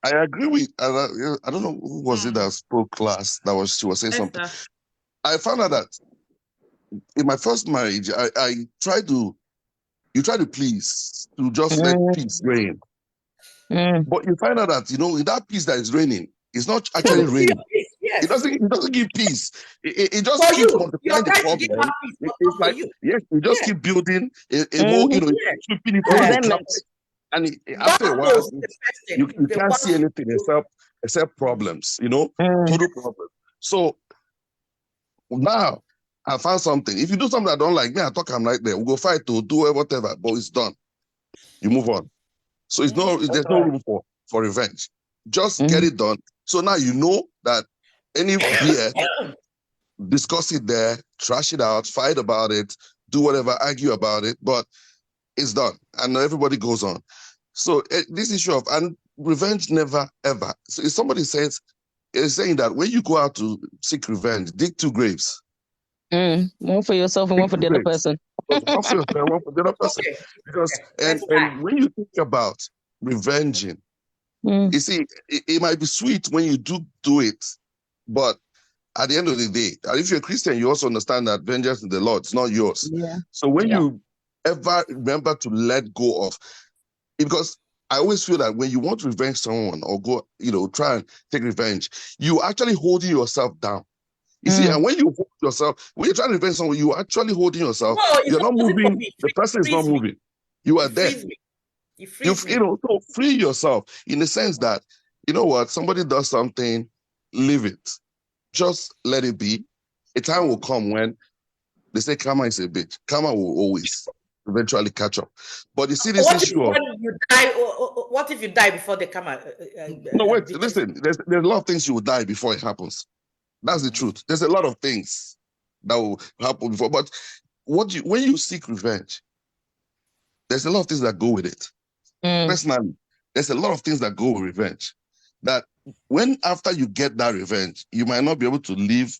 [SPEAKER 9] I agree with. I don't know who was it that spoke last. She was saying something. I found out that in my first marriage, I tried to. You try to please to just let peace reign. But you find out that in that peace that is reigning, it's not actually raining. Yes. It doesn't give peace. It just keeps multiplying the problem. It's like it just keep building a whole, sweeping it over the top. And after a while, you can't see anything except problems. Total problems. So now I found something. If you do something I don't like, me, I talk, I'm right there. We'll go fight to do whatever, but it's done. You move on. So there's no room for revenge. Just get it done. So now you know that any beer, discuss it there, trash it out, fight about it, do whatever, argue about it, but it's done, and everybody goes on. So this issue of and revenge never ever. So if somebody is saying that when you go out to seek revenge, dig 2 graves.
[SPEAKER 6] One for yourself and one for the other person.
[SPEAKER 9] One for yourself, one for the other person.
[SPEAKER 3] Okay.
[SPEAKER 9] Because
[SPEAKER 3] Okay.
[SPEAKER 9] and when you think about revenging, you see, it might be sweet when you do it, but at the end of the day, if you're a Christian, you also understand that vengeance is the Lord's, not yours.
[SPEAKER 6] Yeah.
[SPEAKER 9] So when you ever remember to let go of, because I always feel that when you want to revenge someone or go, try and take revenge, you actually holding yourself down. You see, and when you hold yourself, when you try to revenge someone, you're actually holding yourself.
[SPEAKER 3] No,
[SPEAKER 9] You're not moving. The person is not moving. You are there.
[SPEAKER 3] You freeze me.
[SPEAKER 9] So free yourself in the sense that, you know what, somebody does something, leave it. Just let it be. A time will come when they say karma is a bitch. Karma will always eventually catch up. But you see this issue of...
[SPEAKER 3] What if you die before the karma?
[SPEAKER 9] No, wait, listen. There's a lot of things you will die before it happens. That's the truth. There's a lot of things that will happen before. But when you seek revenge, there's a lot of things that go with it. Personally, there's a lot of things that go with revenge. That when after you get that revenge, you might not be able to live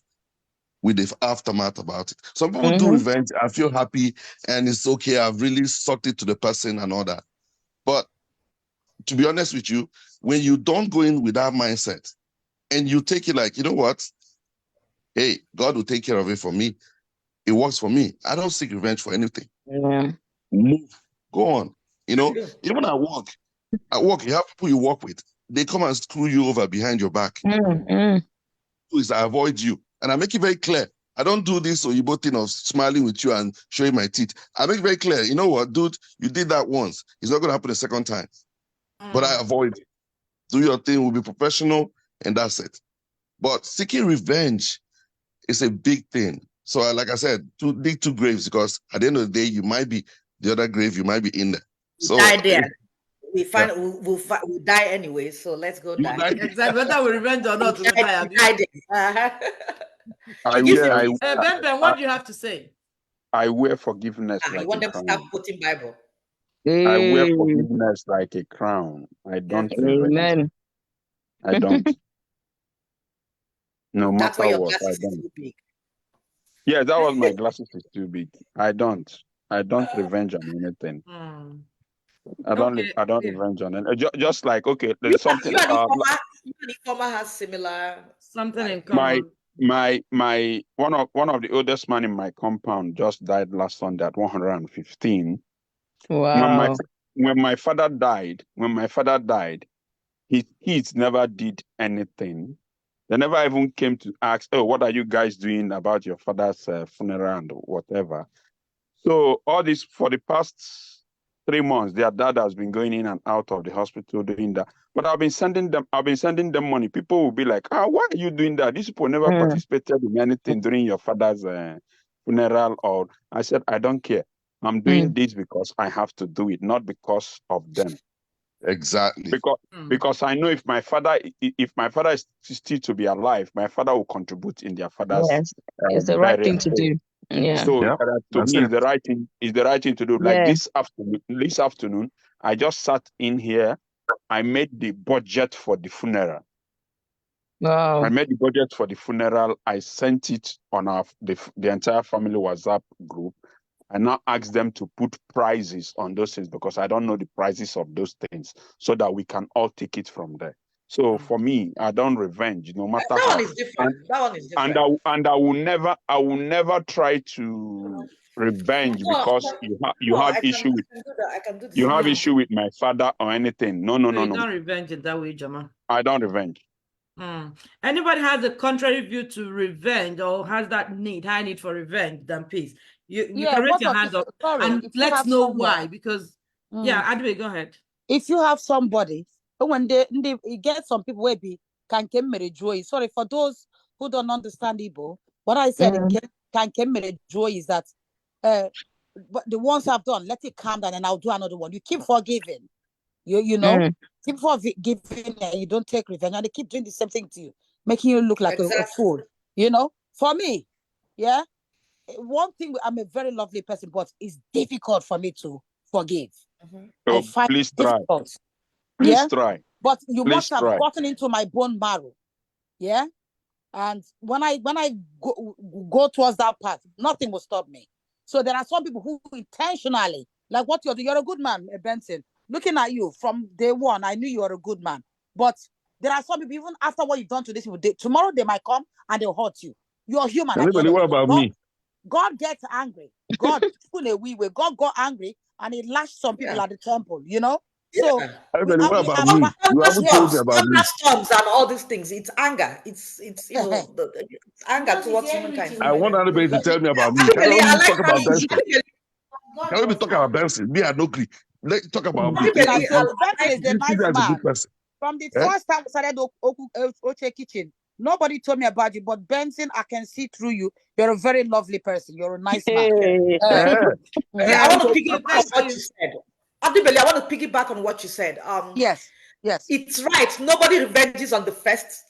[SPEAKER 9] with the aftermath about it. Some people do revenge and feel happy and it's okay, I've really sucked it to the person and all that. But to be honest with you, when you don't go in with that mindset and you take it like, you know what? Hey, God will take care of it for me. It works for me. I don't seek revenge for anything. Move, go on. Even at work, you have people you work with. They come and screw you over behind your back. Is I avoid you. And I make it very clear. I don't do this or you both think of smiling with you and showing my teeth. I make it very clear. You know what, dude? You did that once. It's not going to happen a second time. But I avoid it. Do your thing. We'll be professional and that's it. But seeking revenge is a big thing. So like I said, dig 2 graves because at the end of the day, you might be the other grave, you might be in there. So
[SPEAKER 3] die there. We'll die anyway, so let's go die.
[SPEAKER 1] Exactly. Whether we revenge or not, we'll die. Ben, what do you have to say?
[SPEAKER 2] I wear forgiveness like
[SPEAKER 3] you want
[SPEAKER 2] a
[SPEAKER 3] them
[SPEAKER 2] crown.
[SPEAKER 3] to start quoting Bible.
[SPEAKER 2] I wear forgiveness like a crown. I don't revenge. I don't. No
[SPEAKER 3] That's why
[SPEAKER 2] matter
[SPEAKER 3] your
[SPEAKER 2] what,
[SPEAKER 3] glasses
[SPEAKER 2] I don't.
[SPEAKER 3] is too big.
[SPEAKER 2] Yeah, that was my glasses is too big. I don't revenge on anything. I don't revenge on it. Just like, okay, there's something.
[SPEAKER 3] You and Ifeoma has similar
[SPEAKER 1] something in common.
[SPEAKER 2] My one of the oldest man in my compound just died last Sunday at 115.
[SPEAKER 6] Wow.
[SPEAKER 2] When my father died, his kids never did anything. They never even came to ask, oh, what are you guys doing about your father's funeral and whatever. So all this for the past 3 months, their dad has been going in and out of the hospital doing that. But I've been sending them money. People will be like, why are you doing that? These people never participated in anything during your father's funeral. Or I said, I don't care. I'm doing this because I have to do it, not because of them.
[SPEAKER 9] Exactly.
[SPEAKER 2] Because I know if my father is still to be alive, my father will contribute in their father's.
[SPEAKER 6] Yes, it's the right thing to do. Yeah.
[SPEAKER 2] So to me, it's the right thing. It's the right thing to do. Like this afternoon, I just sat in here. I made the budget for the funeral.
[SPEAKER 6] Wow.
[SPEAKER 2] I made the budget for the funeral. I sent it on the entire family WhatsApp group. I now ask them to put prices on those things because I don't know the prices of those things, so that we can all take it from there. So for me, I don't revenge, no matter
[SPEAKER 3] that
[SPEAKER 2] how.
[SPEAKER 3] One is different. That one is different.
[SPEAKER 2] And I will never try to revenge because you have issue with issue with my father or anything. No.
[SPEAKER 1] You don't revenge it that way, Jama.
[SPEAKER 2] I don't revenge.
[SPEAKER 1] Anybody has a contrary view to revenge or has that high need for revenge than peace? You can raise your hand up and let's know why. Because Adwe, go ahead.
[SPEAKER 8] If you have somebody, when they get some people where can joy. Sorry for those who don't understand Igbo. What I said can joy is that but the ones I've done, let it calm down and I'll do another one. You keep forgiving. You know, keep forgiving and you don't take revenge, and they keep doing the same thing to you, making you look like a fool. You know, for me, one thing, I'm a very lovely person, but it's difficult for me to forgive.
[SPEAKER 2] Oh,
[SPEAKER 8] I find
[SPEAKER 2] please
[SPEAKER 8] it difficult.
[SPEAKER 2] try. Please
[SPEAKER 8] Yeah,
[SPEAKER 2] try.
[SPEAKER 8] but you
[SPEAKER 2] Please
[SPEAKER 8] must have
[SPEAKER 2] try.
[SPEAKER 8] gotten into my bone marrow. Yeah, and when I go towards that path, nothing will stop me. So there are some people who intentionally, like what you're doing. You're a good man, Benson. Looking at you from day one, I knew you were a good man. But there are some people, even after what you've done to this people, tomorrow they might come and they'll hurt you. You're human.
[SPEAKER 2] Anybody, what about me?
[SPEAKER 8] God gets angry. God, God got angry and he lashed some people at the temple, you know? So,
[SPEAKER 2] Everybody, what about me? You haven't told me about me.
[SPEAKER 3] Thunderstorms and all these things. It's anger. It's you know it's anger towards humankind.
[SPEAKER 2] I want everybody to tell me about me. Can
[SPEAKER 3] I
[SPEAKER 2] we
[SPEAKER 3] like
[SPEAKER 2] talk
[SPEAKER 3] how
[SPEAKER 2] about
[SPEAKER 3] you.
[SPEAKER 2] Benson? Can we talk about Benson? Me, I no agree. Let's talk about me.
[SPEAKER 8] Benson
[SPEAKER 3] I
[SPEAKER 8] is a nice
[SPEAKER 2] as a
[SPEAKER 8] man.
[SPEAKER 2] good person.
[SPEAKER 8] From the first time we started Oche Kitchen, nobody told me about you, but Benson, I can see through you. You're a very lovely person. You're a nice man.
[SPEAKER 3] I want to piggyback on what you said. Adibeli, I want to piggyback on what you said.
[SPEAKER 8] Yes.
[SPEAKER 3] It's right. Nobody revenges on the first.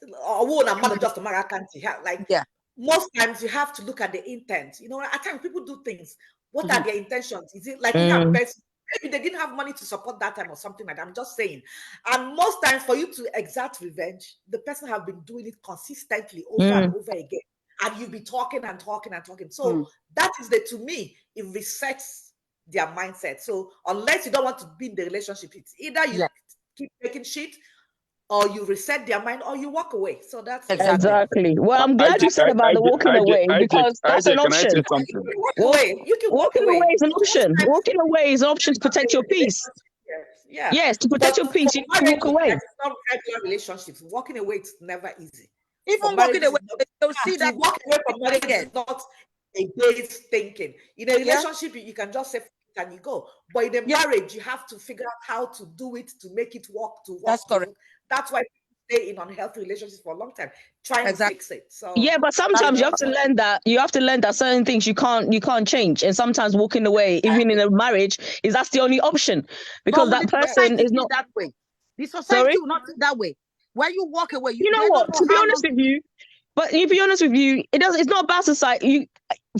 [SPEAKER 3] Like most times, you have to look at the intent. You know, at times people do things. What are their intentions? Is it like we have best? Maybe they didn't have money to support that time or something like that. I'm just saying. And most times, for you to exact revenge, the person have been doing it consistently over and over again, and you'll be talking and talking and talking. So that is to me, it resets their mindset. So unless you don't want to be in the relationship, it's either you keep making shit, or you reset their mind, or you walk away. So that's
[SPEAKER 6] exactly. Well, I'm glad you said about the walking away, because that's an option. Walking away is an option. Walking away is an option to protect your peace. Yes, to protect your peace, you have to walk away.
[SPEAKER 3] It's not regular relationships. Walking away, it's never easy.
[SPEAKER 8] Even walking away, they'll see that
[SPEAKER 3] walking away from marriage is not a day's thinking. In a relationship, you can just say and you go. But in a marriage, you have to figure out how to do it to make it work. That's correct. That's why people stay in unhealthy relationships for a long time, trying to fix it. So
[SPEAKER 6] but sometimes you have to learn that certain things you can't change, and sometimes walking away, even in a marriage, that's the only option, because that person is not
[SPEAKER 8] that way. The society will not think that way. When you walk away,
[SPEAKER 6] you know what? To be honest with you, it's not about society.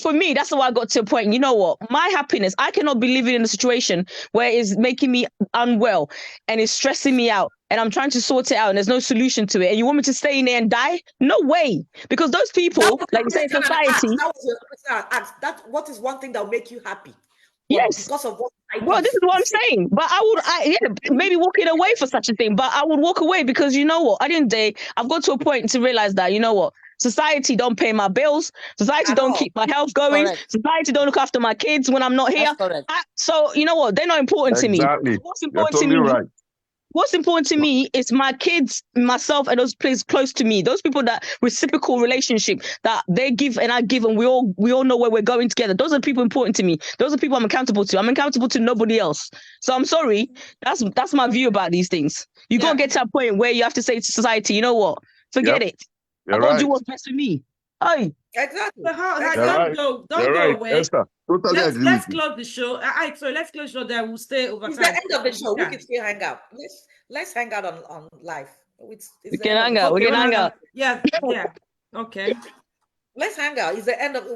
[SPEAKER 6] For me, that's why I got to a point. You know what? My happiness, I cannot be living in a situation where it's making me unwell and it's stressing me out, and I'm trying to sort it out and there's no solution to it. And you want me to stay in there and die? No way. Because those people, like you say, in society.
[SPEAKER 3] What is one thing that will make you happy?
[SPEAKER 6] Yes.
[SPEAKER 3] Because of what
[SPEAKER 6] well, this is what I'm saying. But I would maybe walking away for such a thing. But I would walk away because you know what? At the end of the day, I've got to a point to realize that, you know what? Society don't pay my bills. Society don't keep my health going. Society don't look after my kids when I'm not here. So you know what? They're not important to me. What's important to me?
[SPEAKER 2] Right.
[SPEAKER 6] What's important to me is my kids, myself, and those places close to me. Those people that reciprocal relationship that they give and I give, and we all know where we're going together. Those are people important to me. Those are people I'm accountable to. I'm accountable to nobody else. So I'm sorry. That's my view about these things. You gotta get to a point where you have to say to society, you know what? Forget it. I gotta do what's best for me. Hey.
[SPEAKER 3] Exactly.
[SPEAKER 1] Don't go away.
[SPEAKER 9] Esther, totally agree
[SPEAKER 1] let's
[SPEAKER 9] with
[SPEAKER 1] close the show. Let's close the show. Then we'll stay over.
[SPEAKER 3] It's the end of the show. We can still hang out. Let's hang out on live.
[SPEAKER 6] We can hang out. We can hang out.
[SPEAKER 1] Yeah. Okay.
[SPEAKER 3] Let's hang out. It's the end of.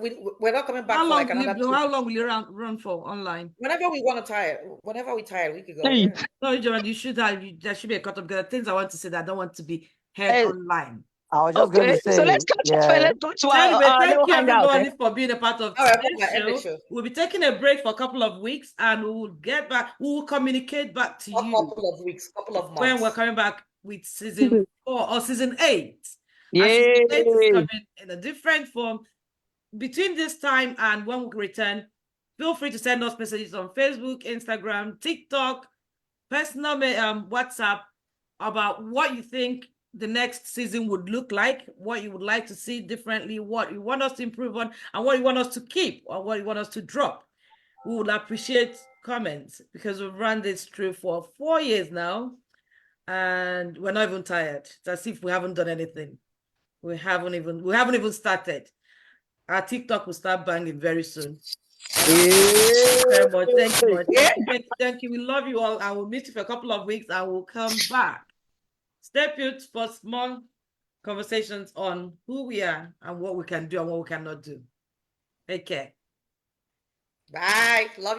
[SPEAKER 3] We're not coming back.
[SPEAKER 1] How long will you run for online?
[SPEAKER 3] Whenever we want to tire. Whenever we tired, we could go.
[SPEAKER 1] Hey. No, John, you should have. There should be a cut up. Because things I want to say that I don't want to be heard online.
[SPEAKER 5] I was just going to say.
[SPEAKER 6] So let's catch up and let's go to our
[SPEAKER 1] thank you everybody
[SPEAKER 6] out,
[SPEAKER 1] for being a part of today's show. We'll be taking a break for a couple of weeks and we will get back. We will communicate back to you.
[SPEAKER 3] Couple of weeks, couple of months.
[SPEAKER 1] When we're coming back with season 4 or season 8.
[SPEAKER 6] Yeah.
[SPEAKER 1] Season 8 is coming in a different form. Between this time and when we return, feel free to send us messages on Facebook, Instagram, TikTok, personal WhatsApp about what you think the next season would look like, what you would like to see differently, what you want us to improve on, and what you want us to keep or what you want us to drop. We would appreciate comments because we've run this through for 4 years now and we're not even tired. It's as if we haven't done anything. We haven't even started. Our TikTok will start banging very soon. Very much. Thank you much. Thank you. We love you all. I will meet you for a couple of weeks. I will come back. Stay put for small conversations on who we are and what we can do and what we cannot do. Take care.
[SPEAKER 3] Bye. Love